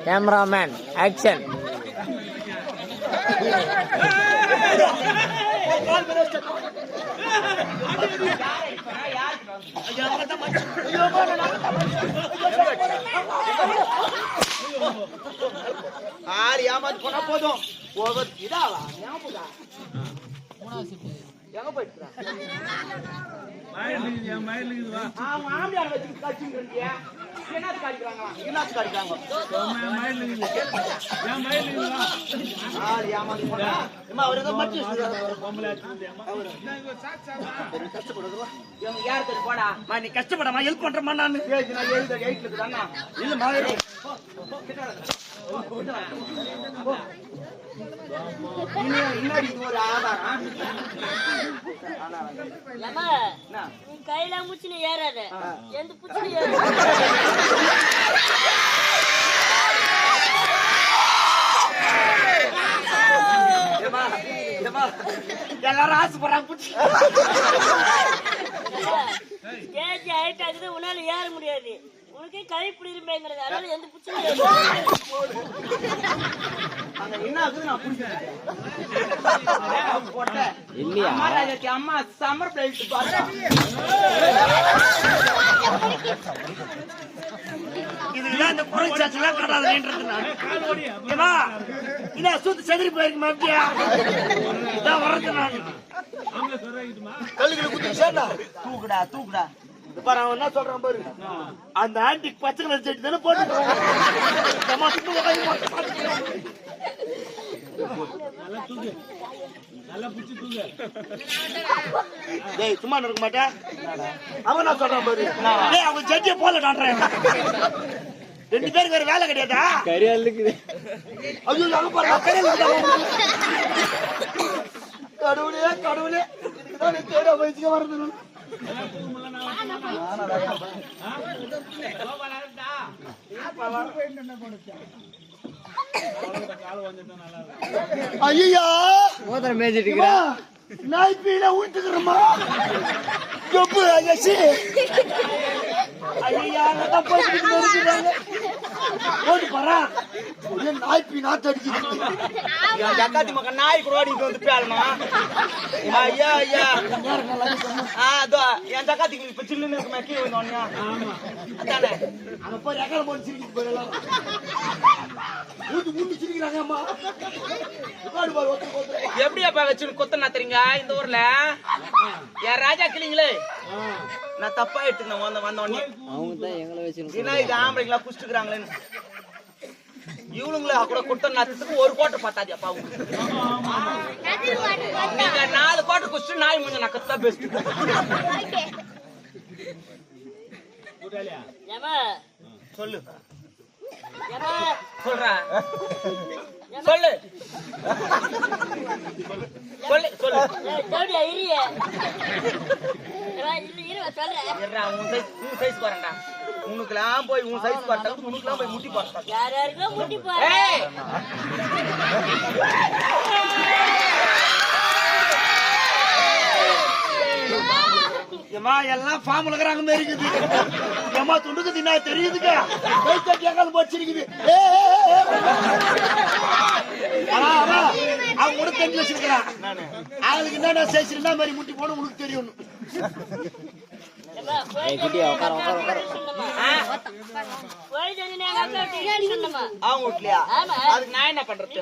கேமராமேன் ஆக்ஷன் ஆறு ஏமாந்து போனா போதும் இதாவா எங்க போயிட்டு மாமியார் வச்சு கட்சிங்க என்னது காடிக்கிறாங்களா என்னது காடிக்கிறாங்க ஏமாந்து போனா அவர் ஏதோ யாருக்கு போடா நீ கஷ்டப்படாமா ஹெல்ப் பண்றமா நான் இல்ல மாதிரி இன்னொரு இது ஒரு ஆதாரம். ஏம்மா, என்ன? நீ கையில முச்சினு ஏறாத, எந்த புச்சினு ஏறு. ஏம்மா, ஏம்மா, எல்லாரும் ஆசைப்படுறாங்க புடிச்சு. ஸ்டேஜ் ஹைட் ஆகுது, உன்னால ஏற முடியாது. உனக்கே கை பிடிரும்பேங்கிறது, அதனால எந்த புச்சினு ஏறு. அங்க என்ன ஆகுது நான் புடிச்சிட்டேன். போட்டேன். அம்மா ராஜாக்கு அம்மா சம்மர் பிளேட் பார்த்தா இதுதான் இந்த குறைச்சாச்சுலாம் கடாதுன்றது நான். ஏமா இதை சுத்து செதறி போயிருக்கு மத்தியா இதான் வர்றது நான். கல்லுகளை குத்தி சேர்ந்தா தூக்குடா தூக்குடா. பாரு அவன் என்ன சொல்றான் பாரு. அந்த ஆன்டிக் பச்சை கலர் செடி தானே போட்டு டேய் சும்மா இருக்க மாட்டேன். அவன் என்ன சொல்றான் பாரு. டேய் அவன் செடியை போல காட்டுறேன். 2 பேருக்கு வேற வேலை கிடையாதா? கரியாலுக்குது. ஐயோ அங்க பாரு கரியாலுக்குது. கடவுளே கடவுளே இதுதான் தேட வயசுக்கு வரது. ஐயா மோதிரம் மேய்ச்சிட்டு இருக்கிறா. நாய் பீல ஊட்டுக்கிறோமா ஜப்பு ஐயாச்சி. ஐயா அங்கதான் போயிட்டு போட்டு பாரா நாய் பீ நாத்து அடிக்குது. ஜக்காத்தி மக்கள் நாய் கூட அடிக்கிட்டு வந்து பேலமா. ஐயா ஐயா அதோ என் ஜக்காத்திக்கு இப்ப சில்லுன்னு இருக்குமே கீழே வந்தோடனே அதானே அங்க போய் ரெக்கார்டு போட்டு சிரிக்கிட்டு போயிடலாம். ஊட்டு ஊட்டு சிரிக்கிறாங்க அம்மா. எப்படியாப்பா வச்சு கொத்த நாத்துறீங்க இந்த ஊர்ல? என் ராஜா கிளிங்களே நான் தப்பா எடுத்துனேன் வந்த உடனே. அவங்க தான் எங்களை வச்சு இது ஆம்பளைங்களா குடிச்சுக்கிறாங்களேன்னு இவனுங்களா கூட கொத்த நாத்துக்கு ஒரு கோட்டை பார்த்தாதியாப்பா. நீங்க 4 கோட்டை குடிச்சு நாய் முடிஞ்ச நக்கத்தான் பெஸ்ட். ஏம்மா, சொல்லு ஏம்மா, சொல்றேன் சொல்லு சொல்லு சொல்லு. தோடியா இரியே. இரு சொல்றேன். உன் சைஸ் வரேன்டா. உனக்குலாம் போய் உன் சைஸ் பார்த்தா உனக்குலாம் போய் முட்டி போறா. யாருக்கோ முட்டி போறேன். ஏமா எல்லாம் ஃபார்ம் இருக்கிறாங்க மாதிரி இருக்குது. ஏமா துண்டுக்கு தின்னா தெரியுதுங்க. போச்சிருக்குது. அவன் கூட தெரிஞ்சு வச்சிருக்கிறான். அவளுக்கு என்னென்ன சேர்ச்சிருந்தா மாதிரி முட்டி போன உனக்கு தெரியும். அவங்க வீட்லயா? அதுக்கு நான் என்ன பண்றது?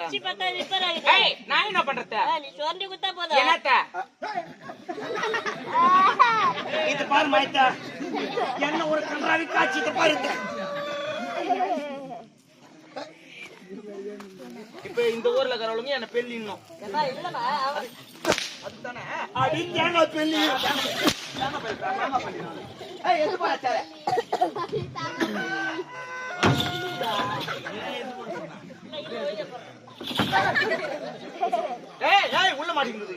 நான் என்ன பண்றது? என்னத்த இது பாரு மாய்த்தா என்ன ஒரு கன்றாவி காட்சி பாரு. இப்ப இந்த ஊர்ல இருக்கிறவங்க என்ன பெல்லி இன்னும் அதுதானே அடி தேங்காய் பெல்லி. எது போறாச்சார உள்ள மாட்டேங்குது.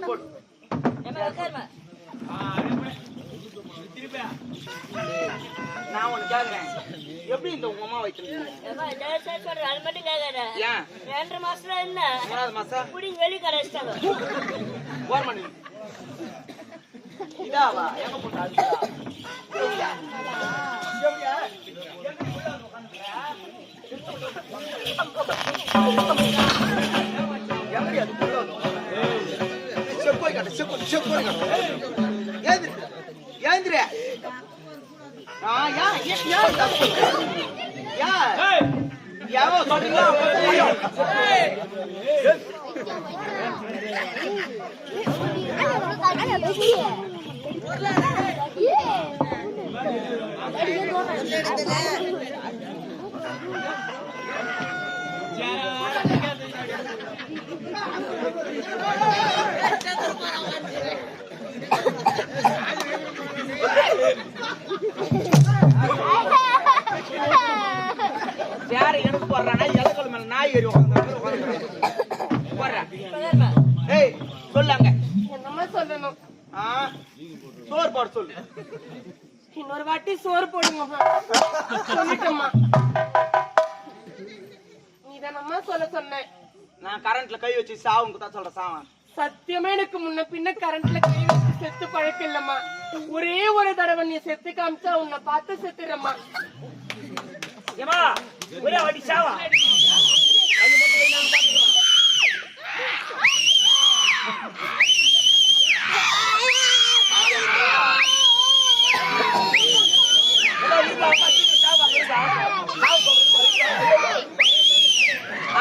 போடு நான் ஒண்ணு கேக்குறேன். எப்படி இந்த உங்க அம்மா வைக்கிறீங்க? அது மட்டும் கேட்காத. ஏன் 2 மாசத்துல என்ன 3வது மாசம் புடிங்க வெளி கடைச்சிட்டாங்க. போர் பண்ணி இதாவா எங்க போட்டா யாரு சொல்லாங்க. என்னம்மா சொல்லணும்? சோறு போட சொல்லு. இன்னொரு வாட்டி சோறு போடுங்கம்மா. சொல்லிட்டம்மா. நீதானம்மா சொல்ல சொன்னேன். நான் கரண்ட்ல கை வச்சு சாவுங்க தான் சொல்றேன். சாவன் சத்தியமா எனக்கு முன்ன பின்ன கரண்ட்ல கை வச்சு செத்து பழக்கம் இல்லம்மா. ஒரே ஒரு தடவை நீ செத்து காமிச்சா உன்னை பார்த்து செத்துறம்மா. ஏமா ஒரே வாட்டி சாவா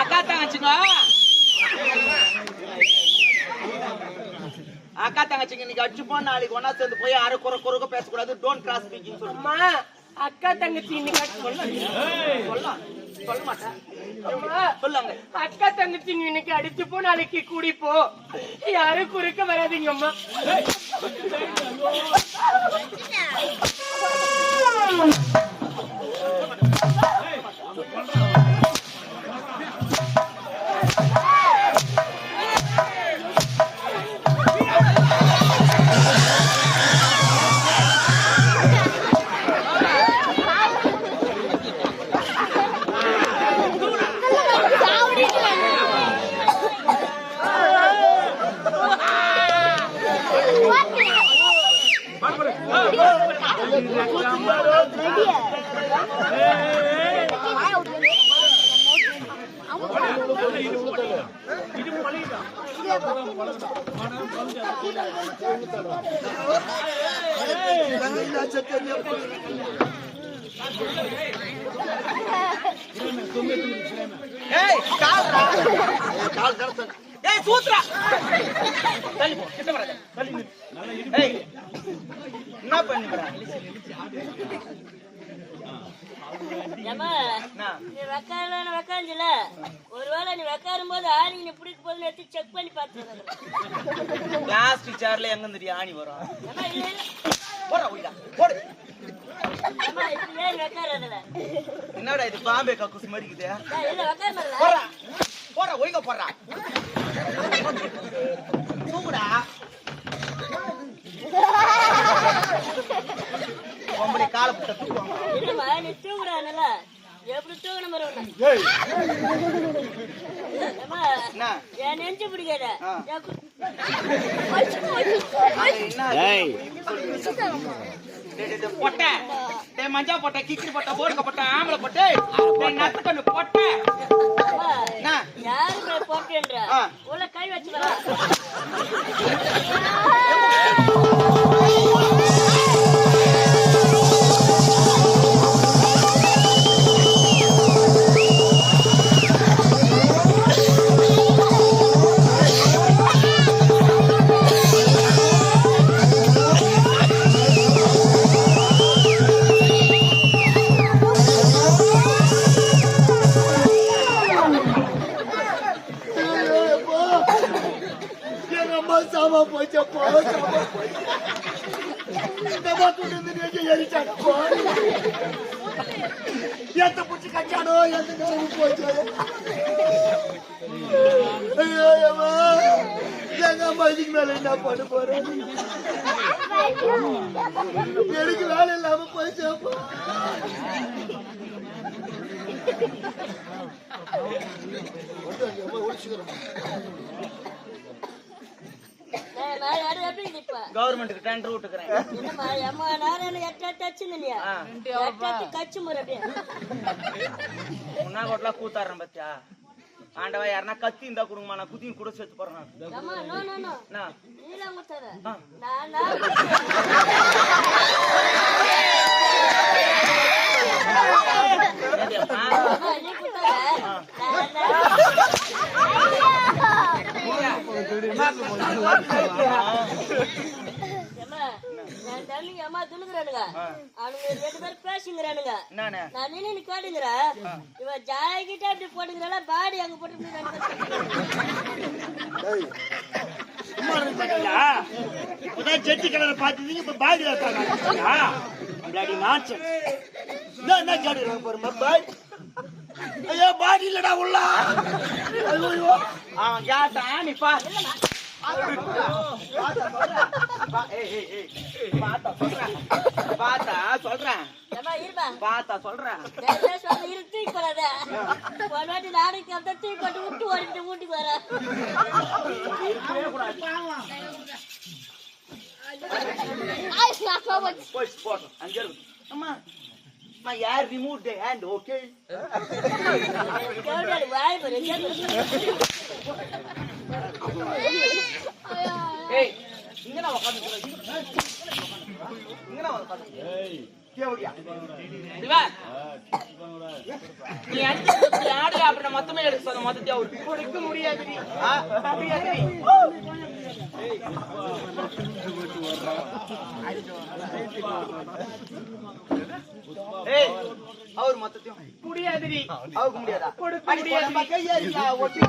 அக்கா தங்கச்சிங்க, அக்கா தங்கச்சிங்க இன்னைக்கு அடிச்சுப்போம். நாளைக்கு ஒன்னா சேர்ந்து போய் அரை குறுக்க பேசக்கூடாது. டோன்ட் கிராஸ் ஸ்பீக்கிங் அம்மா அக்கா தங்கச்சி இன்னைக்கு சொல்ல மாட்டேன். சொல்லுங்க. அக்கா தங்கச்சி இன்னைக்கு அடிச்சு போ, நாளைக்கு கூடி போ. யாரும் குறுக்க வராதீங்கம்மா. என்ன பண்ணுற? நீ வெக்காஞ்சில ஒருவேளை நீ வெக்காரும் போது ஆணி நீ பிடிக்க போது எடுத்து செக் பண்ணி பார்த்து பிளாஸ்டிக் சேர்ல எங்க தெரியும் ஆணி வரும்? என்னடா இது பாம்பே கக்கூஸ் மாதிரி இருக்குது. போடா ஒய்ங்க போடுறா தூங்குடா. பொம்பளை காலை புட்ட தூக்குவாங்க. என்னம்மா நீ தூங்குறானல எப்படி தூங்கணும் என் நெஞ்சு பிடிக்காத பொட்டை மஞ்சா பொட்டை கிச்சிரி பொட்டை போடுக்க பொட்டை ஆம்பளை பொட்டை நத்துக்கண்ணு பொட்டை யாரு போட்டேன்ற உள்ள கை வச்சு வர ఎంత పుచ్చి కచ్చాడో ఎంత పోయి மதிக்கு மேல என்ன பண்ண போறேன்? எனக்கு வேலை இல்லாம போயிச்சப்பா. கவர்மெண்ட்டுக்கு டெண்டர் விட்டுக்கிறேன். முன்னா கோட்டலாம் கூத்தாடுறேன் பத்தியா ஆண்டவா. யாருன்னா கத்தி இருந்தா கொடுங்கம்மா, நான் குத்தியும் கூட சேர்த்து போறேன். அம்மா துணுக்குறானுங்க அவனுங்க 2 பேரும் பேசிங்கிறானுங்க. நான் நின்னு காட்டுங்கிற இவ ஜாய்கிட்ட அப்படி போட்டுங்கிறாளா பாடி அங்க போட்டு ஜெட்டி கலரை பாத்தீங்க இப்ப பாடி ஐயோ பாடி இல்லடா உள்ள. அவன் கேட்டான் நீ பா பாத்தா சொல்றேன் ஏம்மா, இருமா. பாத்தா சொல்றேன் வேற சொல்லு, இரு, தூக்கி போடாத. ஒரு வாட்டி நாளைக்கு அந்த தூக்கி போட்டு விட்டு ஓடிட்டு வீட்டுக்கு வர. போய் போட்டோம் அங்கே இருக்கு. அம்மா அம்மா யார் ரிமூவ் தி ஹேண்ட் ஓகே கேட்டாரு, வாய் பாரு, கேட்டாரு. ஏய் இங்க நான் உட்கார்ந்து இங்க நான் உட்கார்ந்து கேவடியா சிவா, நீ அடிச்சு ஆடு அப்புறம் மொத்தமே எடுக்க சொன்ன மொத்தத்தையும் அவருக்கு கொடுக்க முடியாது. ஏய் அவர் மொத்தத்தையும் முடியாது. அவருக்கு முடியாதா கொடுக்க முடியாது. கையாரியா ஒட்டி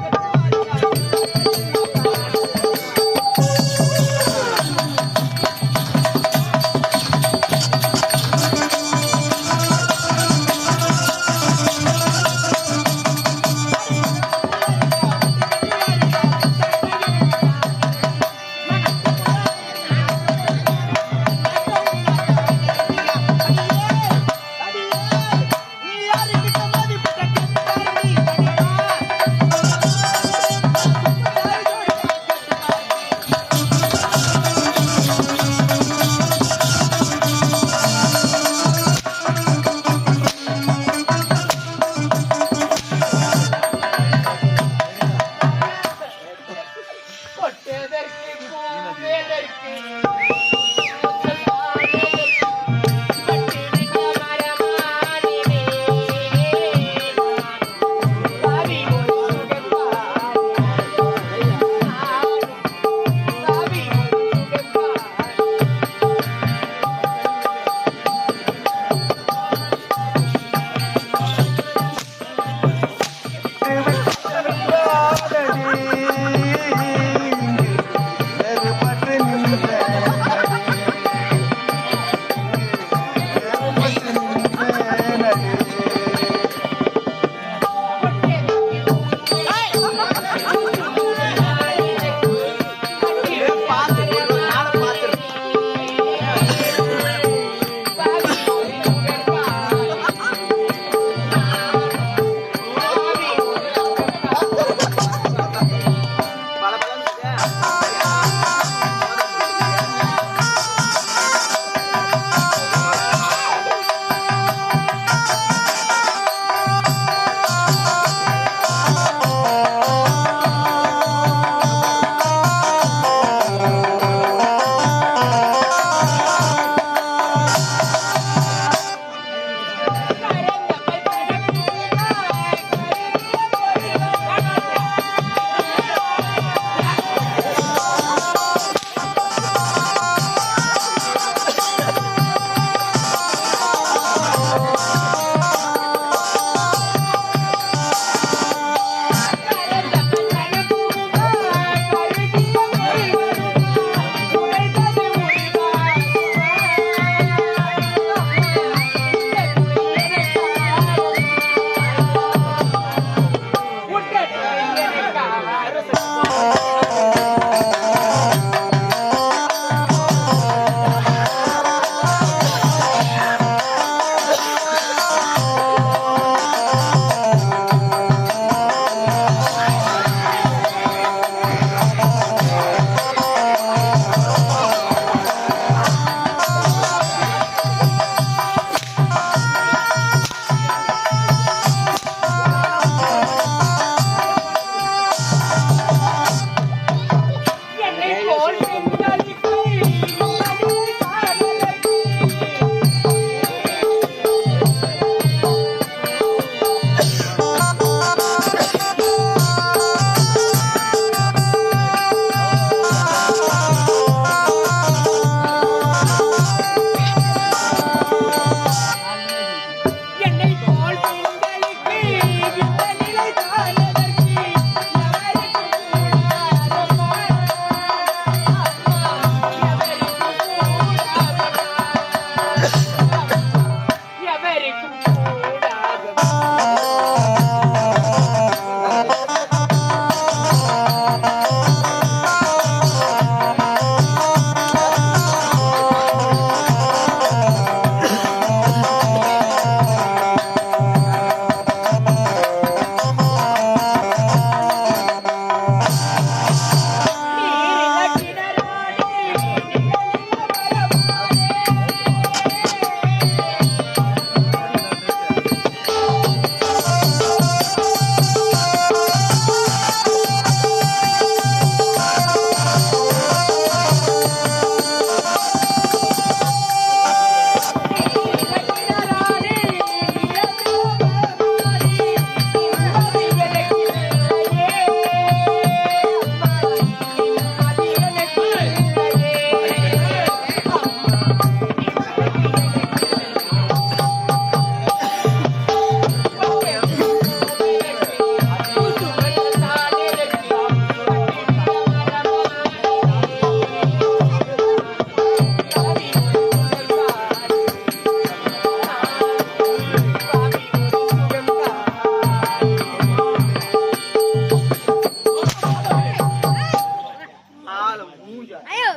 ஐயோ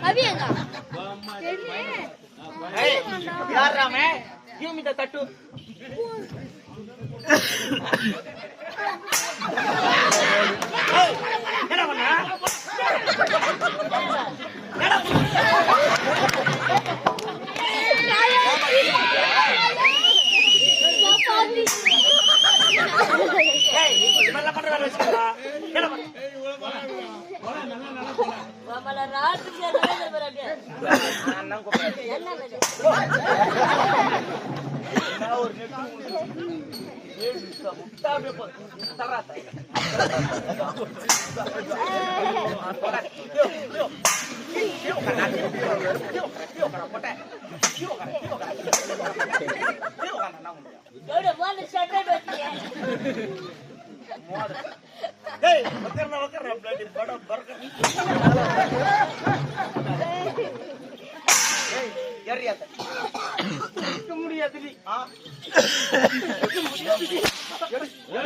அபியங்க ஏய் யாராமே யூமித தட்டு என்ன பண்ண பண்ற வேலை வச்சுக்கா என்ன பண்ண மாமல ராத்து சேரல பரங்க அண்ணன் கூப்பிடு என்ன நான் ஒரு நெட்டு ஏய் முட்டாவே தராத எவ்வளவு போல சட்டை வெட்டியே டேய் வக்கறன பிளேட் பட பர்க்க ஏய் ஏறியாத இருக்க முடியாது நீ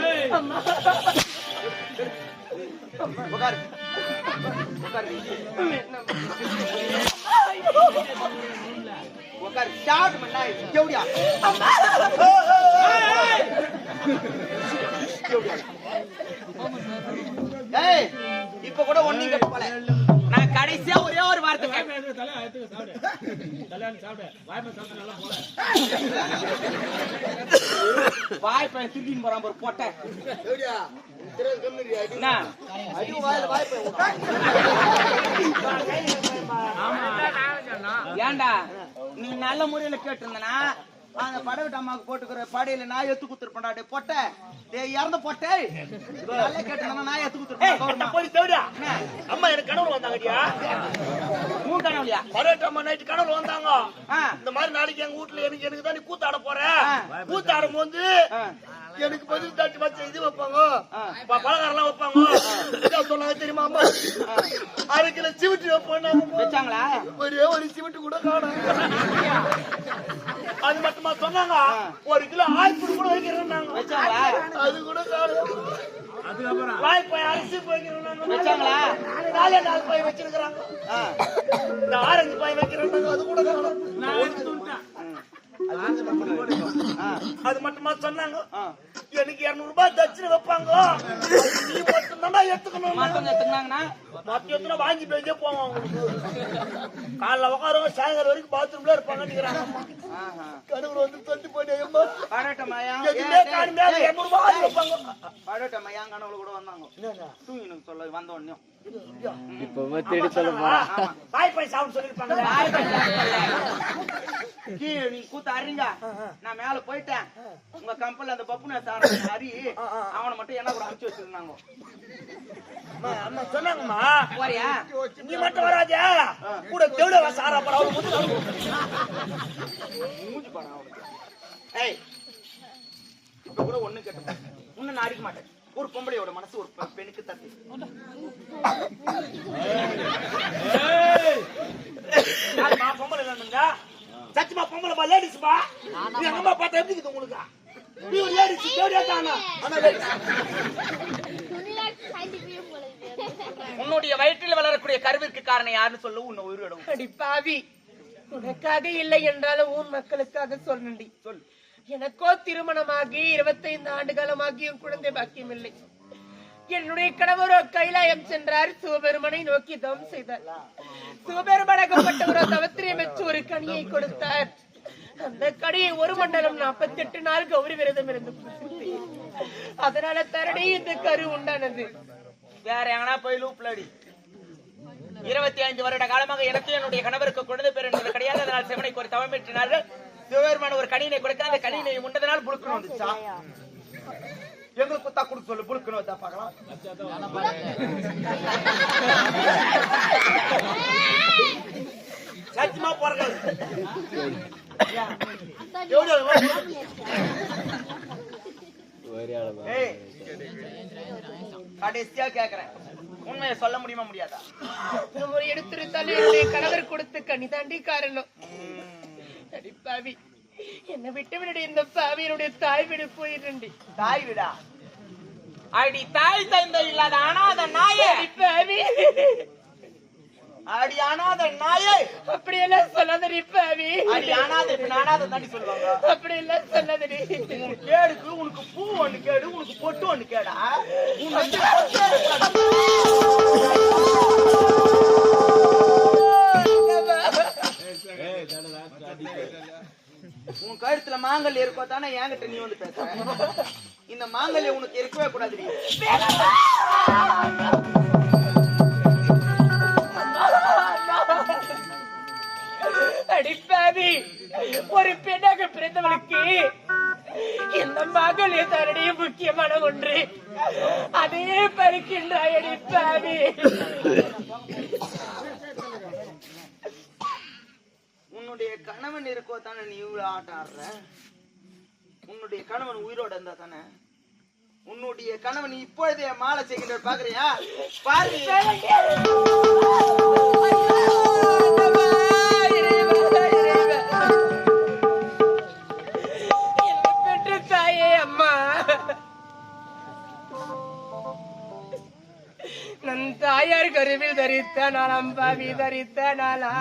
ஏய் உட்கார் உட்கார் ஸ்டார்ட் பண்ணா கேவுடியா ஏய் இப்ப கூட ஒண்ணு கேட்டு போல நான் கடைசியா ஒரே ஒரு வார்த்தை வாய் பையன் திருப்பின்னு போறான் ஒரு போட்ட ஏண்டா நீ நல்ல முறையில கேட்டிருந்தனா அந்த படவிட்ட அம்மாவுக்கு போட்டுக்கிற படையில நான் எத்து குத்துருப்பேன்டா பொட்ட இறந்த பொட்டை நல்லா கேட்டிருந்தா நான் எத்து குத்துருப்பேன் அம்மா எனக்கு கனவுல வந்தாங்கடியா உன் கனவுலையா பரேட் அம்மா நைட்டு கனவுல வந்தாங்க இந்த மாதிரி நாளைக்கு எங்க வீட்டுல எனக்கு தான் நீ கூத்தாட போற கூத்தாடும் போது எனக்கு பதில் தட்டி வச்சு இது வைப்பாங்க பலகாரம் வைப்பாங்க சொன்னாங்க தெரியுமா அம்மா அரை கிலோ சிவிட்டு வச்சாங்களா ஒரே ஒரு சிவிட்டு கூட காணும் அது மட்டுமா சொன்னாங்க ஒரு கிலோ ஆய்ப்பு கூட வைக்கிறேன் வச்சாங்களா அது கூட காணும் வாய்ப்பாய் அரிசி போய்க்கிறோம் வச்சாங்களா 4 பாய் வச்சிருக்கிறாங்க இந்த ஆரஞ்சு பாய் வைக்கிறோம் அது கூட காணும் அது மட்டுமா சொன்னாங்க எனக்கு 200 ரூபாய் தட்சணை வைப்பாங்க நீ மட்டும் எடுத்துக்கணும் மொத்தத்துல வாங்கிட்டு வச்சே போவாங்க காலைல உட்காரவங்க சாயங்காலம் வரைக்கும் பாத்ரூம்ல இருப்பாங்க கடவுள் வந்து தொட்டு போயிட்டே கூட வந்தாங்க தூங்கினு சொல்ல வந்த உடனே பாய் பாய் சாப்பிட்டு சொல்லிருப்பாங்க நீ கூத்த அறிங்க நான் மேல போயிட்டேன் உங்க கம்பெனில அந்த பப்புன ஹரி அவனை மட்டும் என்ன கூட அனுப்பிச்சு வச்சிருந்தாங்க அம்மா சொன்னாங்கம்மா போறியா நீ மட்டும் வராஜா கூட தேவட சாரா பரா மூஞ்சி பாரு அவனுக்கு ஏய் இப்ப கூட ஒண்ணு கேட்டேன் உன்னை நான் அடிக்க மாட்டேன் ஒரு பொம்பளையோட மனசு ஒரு பெண்ணுக்கு தட்டு பொம்பளை இல்லைங்க சத்தியமா பொம்பளை லேடிஸ்பா நீ அம்மா பார்த்தா எப்படி இருக்குது உங்களுக்கு நீ ஒரு லேடிஸ் தேவடியா தானா உன்னுடைய வயிற்றில் வளரக்கூடிய கருவிற்கு காரணம் யாருன்னு சொல்லு உன்னை உயிரிடும் அடி பாவி உனக்காக இல்லை என்றாலும் ஊர் மக்களுக்காக சொல்லண்டி சொல்லு எனக்கோ திருமணமாகி 25 ஆண்டு காலமாகியும் குழந்தை பாக்கியம் இல்லை. என்னுடைய கணவரோ கைலாயம் சென்றார். சிவபெருமனை நோக்கி தவம் செய்தார். சிவபெருமனாகப்பட்டவரோ தவத்திரை மெச்சு ஒரு கனியை கொடுத்தார். அந்த கனியை ஒரு மண்டலம் 48 நாள் கௌரி விரதம் இருந்து அதனால தரடி இந்த கரு உண்டானது. வேற எங்கன்னா போய் லூப்லடி 25 வருட காலமாக எனக்கு என்னுடைய கணவருக்கு குழந்தை பேர் என்பது கிடையாது. அதனால் சிவனைக்கு ஒரு தவம் பெற்றினார்கள். சிவபெருமான ஒரு கனியினை கொடுக்க அந்த கனியினை உண்டதனால் புழுக்கணும் வந்துச்சா எங்களுக்கு குத்தா கொடுக்க சொல்லு புழுக்கணும் வந்தா பார்க்கலாம். சத்தியமா போறது கடைசியா கேக்குறேன், உண்மையை சொல்ல முடியுமா முடியாதா? ஒரு எடுத்துரைத்தால் என்னுடைய கணவர் கொடுத்த கனிதாண்டி காரணம். அடிப்பாவி என்ன விட்டு விட இந்த பாவியனுடைய தாய் வீடு போயிரண்டி. தாய் வீடா? அடி தாய் தந்தை இல்லாத அனாத நாயே. அடிப்பாவி அடி அனாத நாயே, அப்படி எல்லாம் சொல்லாதடி பாவி. அடி அனாத நானாத தாண்டி சொல்லுவாங்க. அப்படி எல்லாம் சொல்லாதடி. உன் கேடுக்கு உனக்கு பூ ஒண்ணு கேடு, உனக்கு பொட்டு ஒண்ணு கேடா. உன் கழுத்துல மாங்கல்யம் இருக்கோ தானே என்கிட்ட நீ வந்து பேச. இந்த மாங்கல்யம் உனக்கு இருக்கவே கூடாது. அடிப்பாவி, ஒரு பெண்ணாக பிறந்தவளுக்கு இந்த மகளே தன்னுடைய முக்கியமான ஒன்று, அதையே பறிக்கின்றாய் அடிப்பாவி. உன்னுடைய கணவன் இருக்கோ தானே நீ இவ்வளவு ஆட்டம் ஆடுற. உன்னுடைய கணவன் உயிரோட இருந்தா தானே. உன்னுடைய கணவன் இப்பொழுதே மாலை செய்கின்ற பாக்குறியா? பாருங்க பெற்ற தாயே அம்மா, நம் தாயார் கருவில் தரித்த நாளாம் பாவி தரித்த நாளா.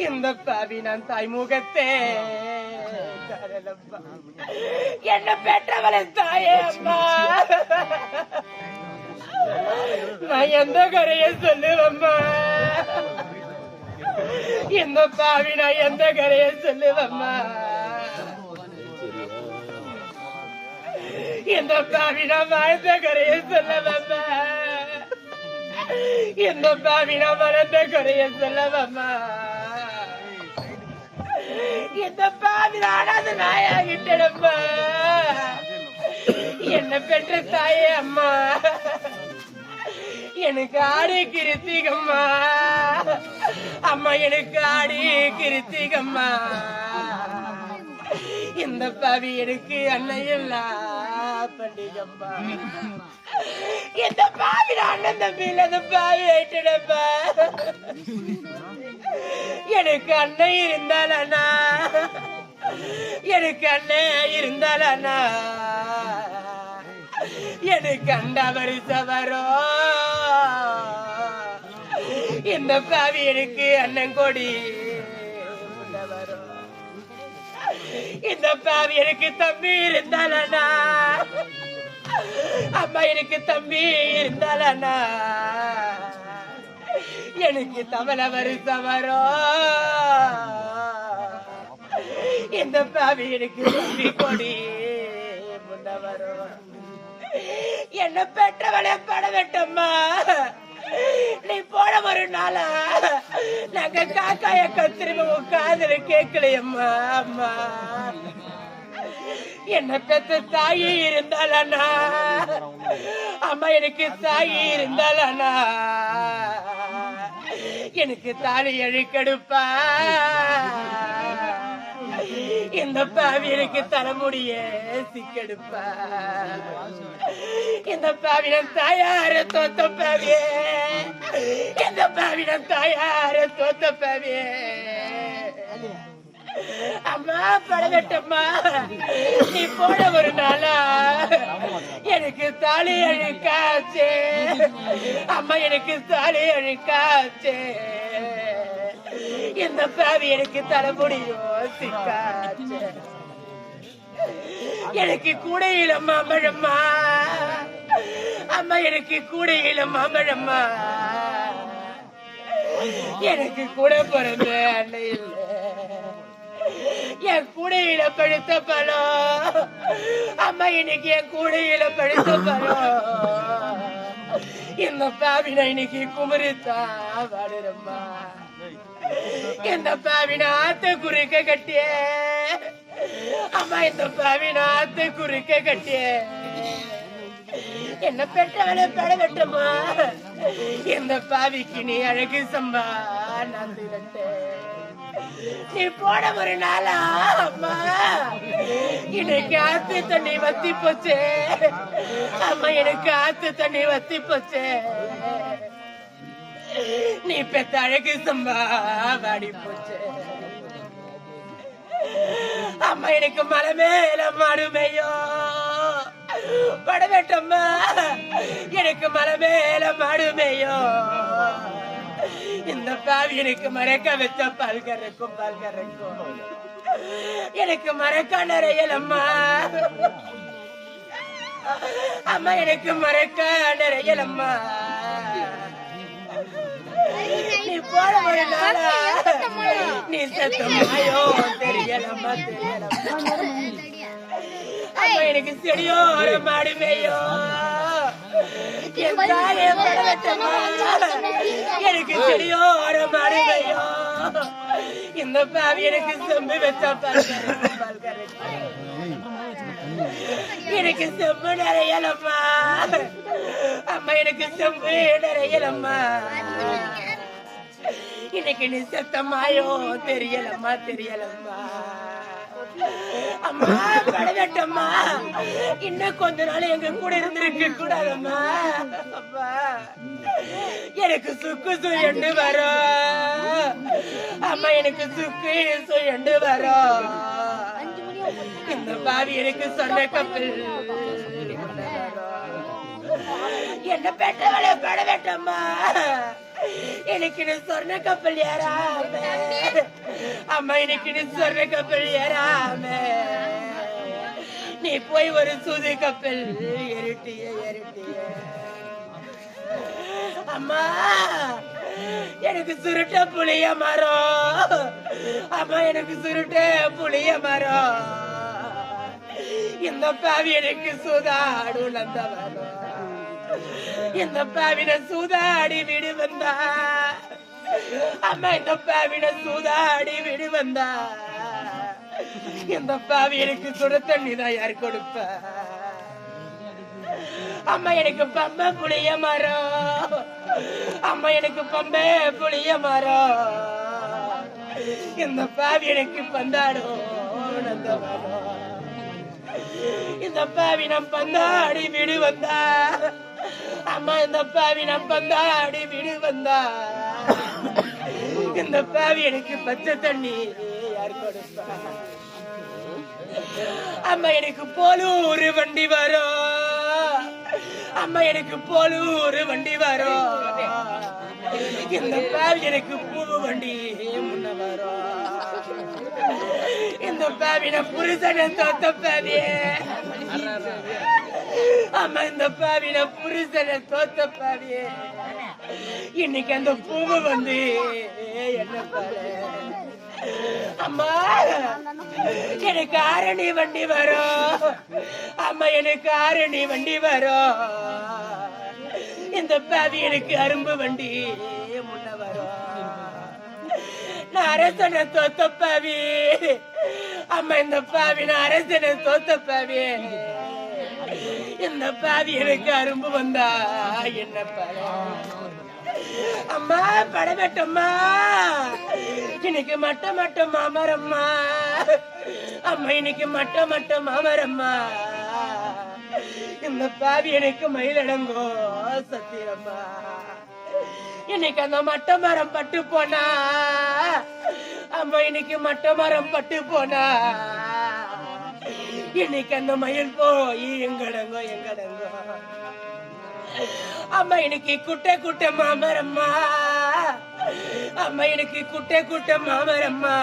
இந்த பாவி நான் தாய் முகத்தே என்ன பெற்றவளை தாயே அம்மா. நான் எந்த கரையை சொல்லுவம்மா? இந்த பாவி நான் எந்த கரையை சொல்லுவம்மா? இந்த பாவி நான் வாழ்ந்த கரையை சொல்லவம்மா? இந்த பாவி நான் வளர்ந்த கரையை சொல்லவம்மா? இந்த பாவி நானாவது நாயாகிட்டேனம்மா. என்ன பெற்ற தாயே அம்மா, எனக்கு ஆடி கிருத்திகம்மா. அம்மா எனக்கு ஆடி கிருத்திகம்மா. இந்த பாவி எனக்கு அன்னையில்லா பண்டிகம்மா. இந்த பாவி அண்ணன் தம்பி இல்லாத பாவி ஆயிட்டேனப்பா. எனக்கு அண்ணன் இருந்தாலண்ணா, எனக்கு அண்ணன் இருந்தாலண்ணா, எனக்கு அண்ட வருஷவரோ. இந்த பாவி எனக்கு அண்ணன் கொடி வரும். இந்த பாவி எனக்கு தம்பி இருந்தாலண்ணா, அம்மா எனக்கு தம்பி இருந்தாலண்ணா, எனக்கு தமிழ வருஷம் வரும். இந்த பாவி எனக்கு தம்பி கொடி முன்ன வரும். என்ன பெற்றவளை பட வேட்டம்மா. நீ போன ஒரு நாளா நாங்க காக்காய கத்திரிம காதல கேட்கலையம்மா. அம்மா என்ன பெத்த தாயி இருந்தாலண்ணா, அம்மா எனக்கு தாயி இருந்தாலண்ணா, எனக்கு தாலி அழுக்கெடுப்பா. இந்த பாவி எனக்கு தலைமுடிய சிக்கெடுப்பா. இந்த பாவிடம் தாயார தோத்த பாவியே, இந்த பாவிடம் தாயார தோத்த பாவியே. அம்மா பழகட்டம்மா, நீ போன ஒரு நாளா எனக்கு தாலி அழுக்காச்சே. அம்மா எனக்கு தாலி அழுக்காச்சே. இந்த பாவி எனக்கு தலைமுடியோ சிக்காச்சே. எனக்கு கூடையில மாம்பழம்மா. அம்மா எனக்கு கூடையில மாம்பழம்மா. எனக்கு கூட பிறந்த அண்ணன் இல்ல. என் கூடையில பழுத்த பழம். அம்மா இன்னைக்கு என் கூடையில பழுத்த பழம். இந்த பாவினா இன்னைக்கு குமரித்தா வாடுறம்மா. இந்த பாவினா ஆத்த குறுக்க கட்டியே. அம்மா இந்த பாவினா ஆத்த குறுக்க கட்டியே. என்ன பெற்றவளை பட வெட்டம்மா. இந்த பாவிக்கு நீ அழகு சம்பா நான் திரட்டேன். நீ போன ஒரு நாளா அம்மா இன்னைக்கு ஆத்து தண்ணி வத்தி போச்சே. அம்மா எனக்கு ஆத்து தண்ணி வத்தி போச்சே. நீ பெத்த அழகு சம்பா வாடி போச்சே. அம்மா எனக்கு மலை மேல மாடுமையோ. படவேட்டம்மா எனக்கு மலை மேல மாடுமேயோ இந்த பாவி எனக்கு மறைக்க வச்ச பல்கரைக்கும் எனக்கு மறைக்க நிறையலம்மா அம்மா எனக்கு மறைக்க நிறையலம்மா நீ போட ஒரு நாளா நீ சத்தமாயோ தெரியலம்மா அம்மா எனக்கு செடியோர மாடுமேயோ எனக்கு செடியோர மாடுமேயோ இந்த பாவி எனக்கு செம்பு வச்சா எனக்கு செம்பு நிறையலம்மா அம்மா எனக்கு செம்பு நிறையலம்மா இன்னைக்கு நீ சத்தமாயோ தெரியலம்மா அம்மா படகட்டம்மா இன்னும் கொஞ்ச நாள் எங்க கூட இருந்திருக்க கூடாதம்மா அப்பா எனக்கு சுக்கு சுயண்டு வரும் அம்மா எனக்கு சுக்கு சுயண்டு வரும் இந்த பாவி எனக்கு சொன்ன கப்பல் என்ன பெற்றவளை படகட்டம்மா எனக்கு நீ சொர்ண கப்பல் ஏறாம அம்மா எனக்கு நீ சொர்ண கப்பல் ஏறாம நீ போய் ஒரு சூது கப்பல் ஏறிட்டிய அம்மா எனக்கு சுருட்ட புளிய மரம் அம்மா எனக்கு சுருட்ட புளிய மரம் இந்த பாவி எனக்கு சூதாடு நந்த வரும் இந்த பாவின சூதாடி விடு வந்தா அம்மா இந்த பாவின சூதாடி விடு வந்தா இந்த பாவி எனக்கு சுட தண்ணிதான் யார் கொடுப்ப அம்மா எனக்கு பம்ப புளிய மரம் அம்மா எனக்கு பம்ப புளிய மரம் இந்த பாவி எனக்கு பந்தாடும் நந்த வரும் இந்த பாவினம் பந்தாடி விடு வந்தா அம்மா இந்த பாவினம் பந்தாடி விடு வந்தா இந்த பாவி எனக்கு பச்சை தண்ணி யார் கொடுப்பா அம்மா எனக்கு போலூர் வண்டி வரும் அம்மா எனக்கு போலூர் வண்டி வரும் இந்த பாவி எனக்கு பூ வண்டி முன்ன வரும் இந்த பாவின புருஷன தோத்த பாவியே அம்மா இந்த பாவின புருஷன தோத்த பாவியே இன்னைக்கு அந்த பூவை வந்து என்ன பாரு அம்மா எனக்கு ஆரணி வண்டி வரும் அம்மா எனக்கு ஆரணி வண்டி வரும் இந்த பாவி எனக்கு அரும்பு வண்டி முன்ன வரும் நான் அரசனை தோத்த பாவி அம்மா இந்த பாவி நான் அரசனை தோத்த பாவி இந்த பாவி எனக்கு அரும்பு வந்தா என்ன பாரு அம்மா படவட்டம்மா இன்னைக்கு மட்ட மாமரம்மா அம்மா இன்னைக்கு மட்ட மாமரம்மா இந்த பாவி எனக்கு மயிலடங்கோ சத்தியம்மா இன்னைக்கு அந்த மட்ட மரம் பட்டு போனா அம்மா இன்னைக்கு மட்ட மரம் பட்டு போனா இன்னைக்கு அந்த மயில் போய் எங்கடங்கோ அம்மா இன்னைக்கு குட்டை மாமரம்மா அம்மா எனக்கு குட்டை மாமரம்மா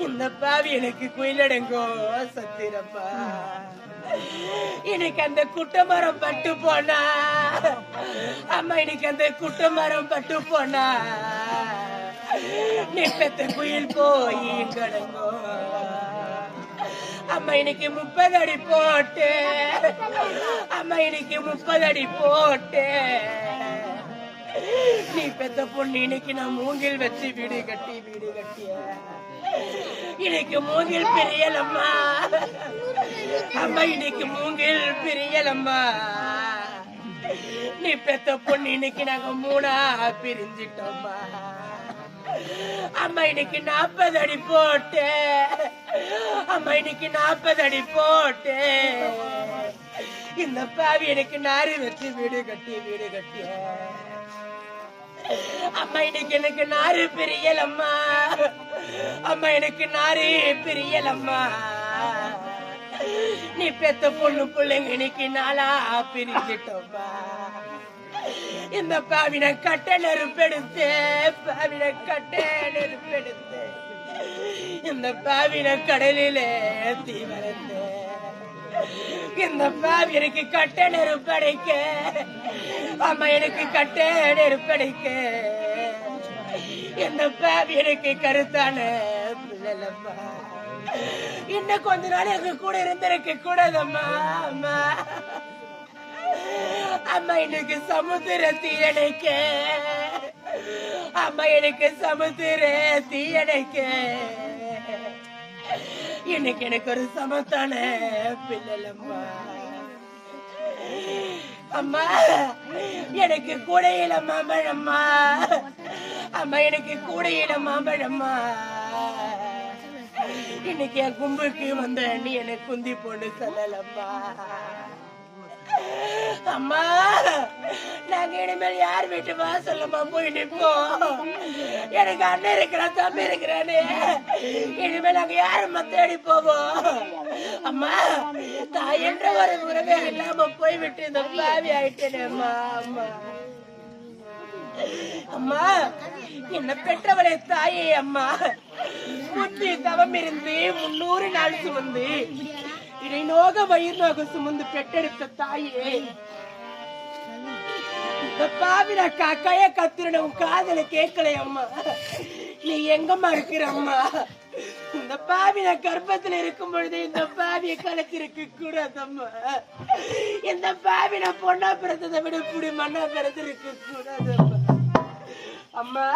இந்த பாவி எனக்கு குயிலடங்கோ சத்திரம்மா இன்னைக்கு அந்த குட்டை மரம் பட்டு போனா அம்மா இன்னைக்கு அந்த குட்டை மரம் பட்டு போனா நீ பெத்த குயில் போய் கடங்கோ அம்மா இன்னைக்கு 30 அடி போட்டு அம்மா இன்னைக்கு 30 அடி போட்டு நீ பெத்த பொண்ணு இன்னைக்கு நான் மூங்கில் வச்சு வீடு கட்டிய இன்னைக்கு மூங்கில் பிரியலம்மா அம்மா இன்னைக்கு மூங்கில் பிரியலம்மா நீ பெத்த பொண்ணு இன்னைக்கு நாங்க 3 பிரிஞ்சிட்டோம்மா அம்மா இன்னைக்கு 40 அடி போட்டு அம்மா இன்னைக்கு 40 அடி போட்டு இந்த பாவி எனக்கு நாரி வச்சு வீடு கட்டிய அம்மா இன்னைக்கு எனக்கு நாறு பிரியலம்மா அம்மா எனக்கு நாறு பிரியலம்மா நீ பெத்த பொண்ணு பிள்ளைங்க இன்னைக்கு நாளா பிரிஞ்சிட்டோம்மா. இந்த பாவின கட்ட நெருப்பெடுத்து இந்த பாவின கடலில தீ வளர்ந்து இந்த பாவி எனக்கு கட்ட நெருப்படைக்க அம்மா எனக்கு கட்ட நெருப்படைக்க இந்த பாவி எனக்கு கருத்தான பிள்ளைலம்மா. இன்னும் கொஞ்ச நாள் எங்க கூட இருந்திருக்க கூடாதம்மா. அம்மா அம்மா எனக்கு சமுத்திர தீயணைக்க அம்மா எனக்கு சமுத்திர தீயணைக்க இன்னைக்கு எனக்கு ஒரு சமத்தான பிள்ளைலம்மா. அம்மா எனக்கு கூடையில மாம்பழம்மா. அம்மா எனக்கு கூடையில மாம்பழம்மா. இன்னைக்கு என் கும்புக்கு வந்த நீ எனக்கு குந்தி பொண்ணு சொல்லலம்மா. அம்மா நாங்க இனிமேல் யார் வீட்டு வாசல்லம்மா போய் நிற்போம். எனக்கு அண்ணன் இருக்கிறான், தம்பி இருக்கிறானே. இனிமேல் நாங்க யாரும்மா தேடி போவோம். அம்மா தாய் என்ற ஒரு உறவே இல்லாம போய்விட்டு இந்த பாவி ஆயிட்டேனே அம்மா. அம்மா அம்மா என்ன பெற்றவளே தாயே. அம்மா முத்தி தவம் இருந்து 300 நாள் சுமந்து இதை நோக வயிறு நோக சுமந்து பெற்றெடுத்த தாயே. இந்த பாவின கைய கத்துறன உன் காதல கேட்கல அம்மா. நீ எங்கம்மா இருக்கிற அம்மா? இந்த பாவின கர்ப்பத்துல இருக்கும் பொழுது இந்த பாவிய கலத்திருக்க கூடாதம்மா. இந்த பாவின பொண்ணா பிறந்ததை விட இப்படி மண்ணா பிறந்திருக்க கூடாதம்மா. அம்மா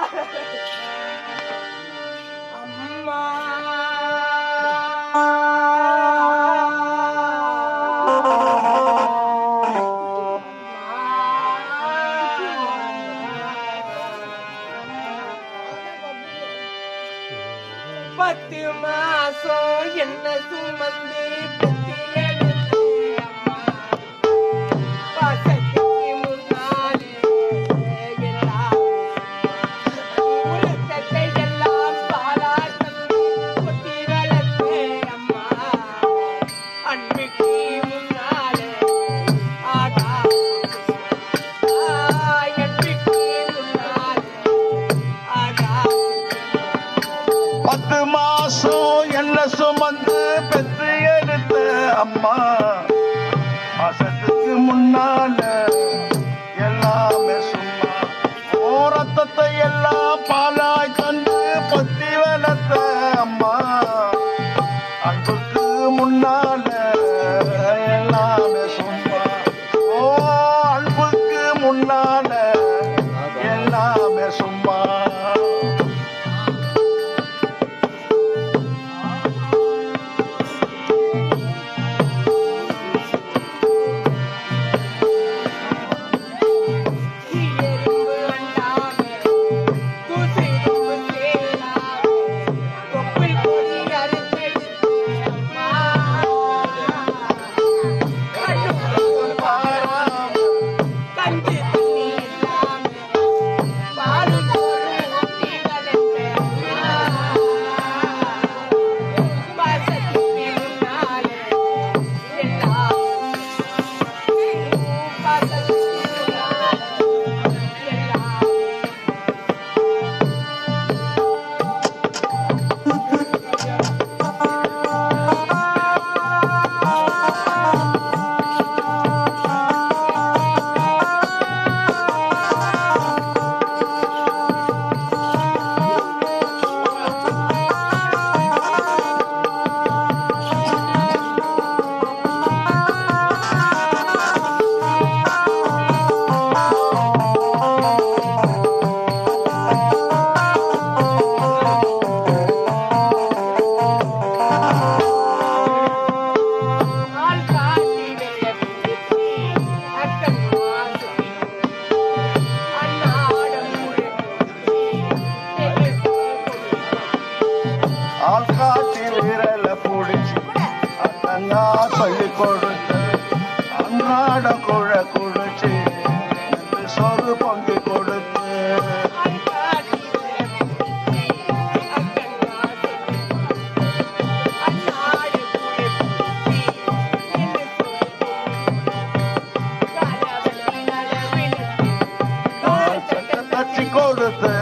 அம்மா பத்து மாசம் என்ன சுமந்து சுமந்து பெற்று எடுத்த அம்மா மாசத்துக்கு முன்னால எல்லாமே சும்மா ரத்தத்தை எல்லாம் பாலாய் தந்து பொத்தி வளர்த்த அம்மா அன்புக்கு முன்னால எல்லாமே சும்மா அன்புக்கு முன்னால எல்லாமே சும்மா. ஆள்காட்டி விரல புடிச்சு அண்ணா சொல்லி கொடுத்து அன்னாட குழ குடிச்சு சொரு பொங்கி கொடுத்து வச்சு கொடுத்து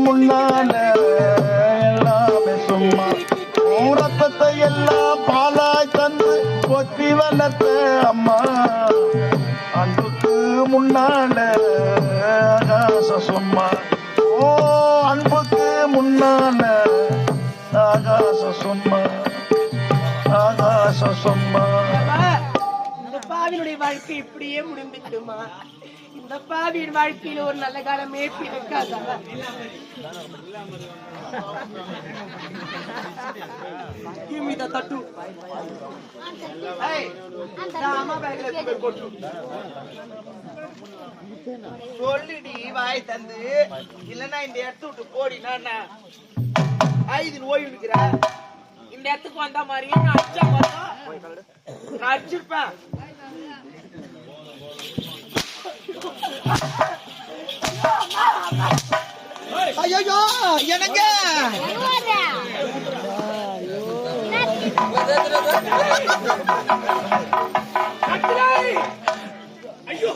முன்னால எல்லாமே சும்மா ரத்தத்தை எல்லாம் பாலாய் தந்து கொத்தி வளர்த்த அம்மா அன்புக்கு முன்னால ஆகாச சும்மா ஓ அன்புக்கு முன்னால ஆகாச சும்மா ஆகாச சும்மா. இந்த பாவினுடைய வாழ்க்கை இப்படியே முடிந்துடுமா? இந்த பாவியின் வாழ்க்கையில ஒரு நல்ல காலமே இருக்காதா? சொல்லிடி வாய் தந்து இல்லன்னா இந்த இடத்து விட்டு போடினா ஐது ஓய்வு இருக்கிற இந்த இடத்துக்கு வந்த மாதிரியே நான் அடிச்சா நான் அடிச்சிருப்பேன். ஐயோ எனக்கு ஐயோ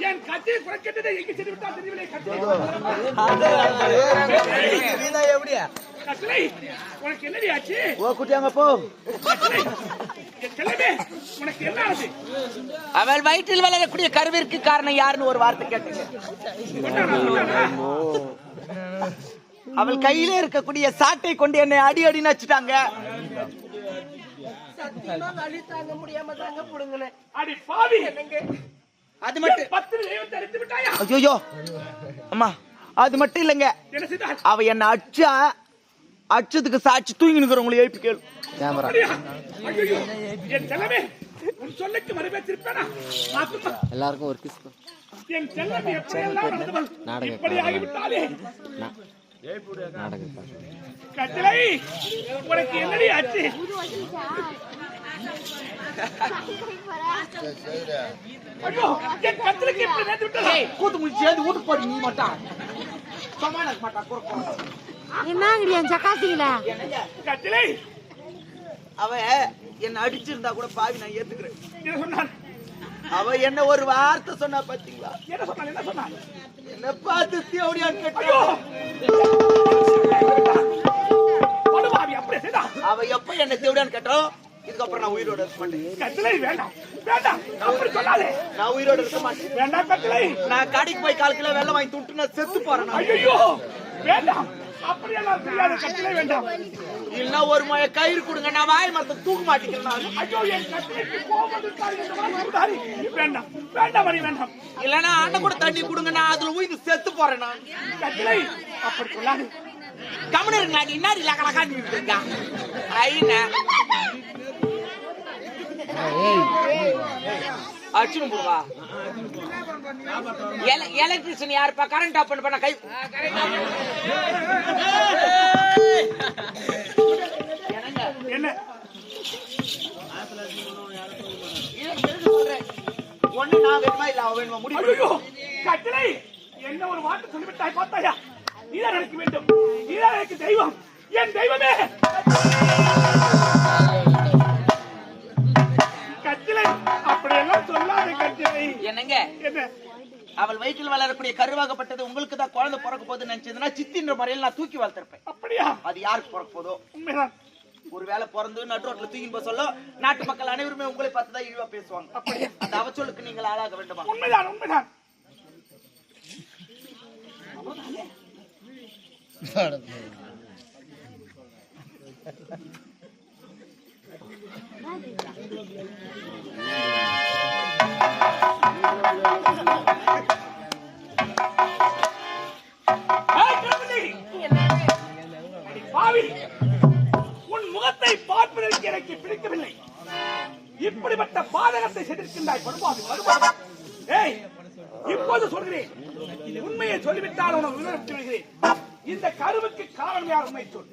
என் கத்தியை குறைக்கிட்டதை எங்க சென்று விட்டா தெரியவில்லை. எப்படியா கட்டளை உனக்கு என்னடி ஆச்சு? ஓ குட்டியாங்க போ. கட்டளை, என் செல்லமே உனக்கு என்ன ஆச்சு? அவள் வயிற்றில் வளரக்கூடிய கருவிற்கு காரணம் யாருன்னு ஒரு வார்த்தை கேட்டுங்க. அவள் கையில இருக்கக்கூடிய சாட்டை கொண்டு என்னை அடி அடின்னு வச்சுட்டாங்க. சத்தியமா வலி தாங்க முடியாம தாங்க புடுங்கினேன். அடி பாவி, அது மட்டும் 10 தெய்வத்தை அடித்து விட்டாயா? ஐயோ அம்மா, அது மட்டும் இல்லைங்க. என்ன செய்தாள்? அவ என்ன அச்சதுக்கு சாட்சி தூங்கி நிக்கிறவங்களை எழுப்பி கேளு. அப்படியா? ஐயோ, என் செல்லமே உன் சொல்லுக்கு மறுபேற்றிருப்பேனா? எல்லாருக்கும் ஒரு கிஸ். என் செல்லமே எப்படியெல்லாம் நடந்தவள் இப்படி ஆகிவிட்டாலே. கட்டளை உனக்கு என்னடி ஆச்சு? ஐயோ, என் கட்டளைக்கு எப்படி நேர்ந்து விட்டதா? கூத்து முடிச்சு சேர்ந்து வீட்டுக்கு போடி. நீ மட்டும் சமான மாட்டா குறுக்க. என்னங்கடியா சக்காசிங்களா? கட்டளை அவ என்ன அடிச்சிருந்தா கூட பாவி நான் ஏத்துக்கிறேன். என்ன சொன்னான்? அவ என்ன ஒரு வார்த்தை சொன்னா பாத்தீங்களா? என்ன சொன்னான்? என்ன சொன்னான்? என்ன பார்த்து தேவடியான்னு கேட்டா. ஐயோ, படுபாவி அப்படியே செய்தா? அவ எப்ப என்ன தேவடியான்னு கேட்டோம், இதுக்கப்புறம் நான் உயிரோட இருக்க மாட்டேன். கட்டளை வேண்டாம், வேண்டாம், அப்படி சொல்லாதே. நான் உயிரோட இருக்க மாட்டேன். வேண்டாம் கட்டளை. நான் கடைக்கு போய் 4 கிலோ வெள்ளம் வாங்கி துட்டு நான் செத்து போறேன். ஐயோ, வேண்டாம், அப்படியெல்லாம் செய்யாத. கட்டளை வேண்டாம். இல்ல ஒரு மய கயிறு கொடுங்க, நான் வாய் மரத்தை தூக்க மாட்டேங்கிறேன். ஐயோ, என் கட்டளைக்கு கோபம் வந்துட்டாரு. வேண்டாம், வேண்டாம், மணி வேண்டாம். இல்லன்னா அண்ணன் கூட தண்ணி கொடுங்க, நான் அதுல உயிர் செத்து போறேன். நான் கட்டளை அப்படி சொல்லாது. கமனர் நான் இன்னாடி லகலகான்னு இருக்கேங்க. ஐயா அச்சுன்னு போடுவா. எலக்ட்ரிஷியன் யாருப்பா? கரண்ட் ஆஃப் பண்ண கை. என்ன ஒண்ணு நான் வேணுமா இல்ல அவ வேணுமா முடிவு. ஐயோ, கட்டளை என்ன ஒரு வார்த்தை சொல்லிவிட்டாய் பார்த்தாயா? நீதான் எனக்கு வேண்டும், நீதான் எனக்கு தெய்வம், என் தெய்வமே. கட்டளை அப்படியெல்லாம் சொல்லாத கட்டளை. என்னங்க என்ன? அவள் வயிற்றில் வளரக்கூடிய கருவாகப்பட்டது உங்களுக்கு தான் குழந்தை பிறக்க போகுதுன்னு நினைச்சதுன்னா சித்தின்ற முறையில் நான் தூக்கி வளர்த்திருப்பேன். அப்படியா? அது யாருக்கு பிறக்க போதோ. உண்மைதான். ஒருவேளை பிறந்து நடு ரோட்ல தூக்கி போக சொல்ல நாட்டு மக்கள் அனைவருமே உங்களை பார்த்து தான் இழிவா பேசுவாங்க. அப்படியா? அந்த அவச்சொலுக்கு நீங்கள் ஆளாக வேண்டுமா? உண்மைதான், உண்மைதான். பாவி, உன் முகத்தை பார்ப்பதற்கு எனக்கு பிடிக்கவில்லை. இப்படிப்பட்ட பாதகத்தை செய்திருக்கின்றாய். படுபாவி, படுபாவி. ஏய், இப்போது சொல்கிறேன், உண்மையை சொல்லிவிட்டால் உனக்கு விவரித்து விடுகிறேன். இந்த கருவுக்கு காரணம் யார்? உண்மை சொல்.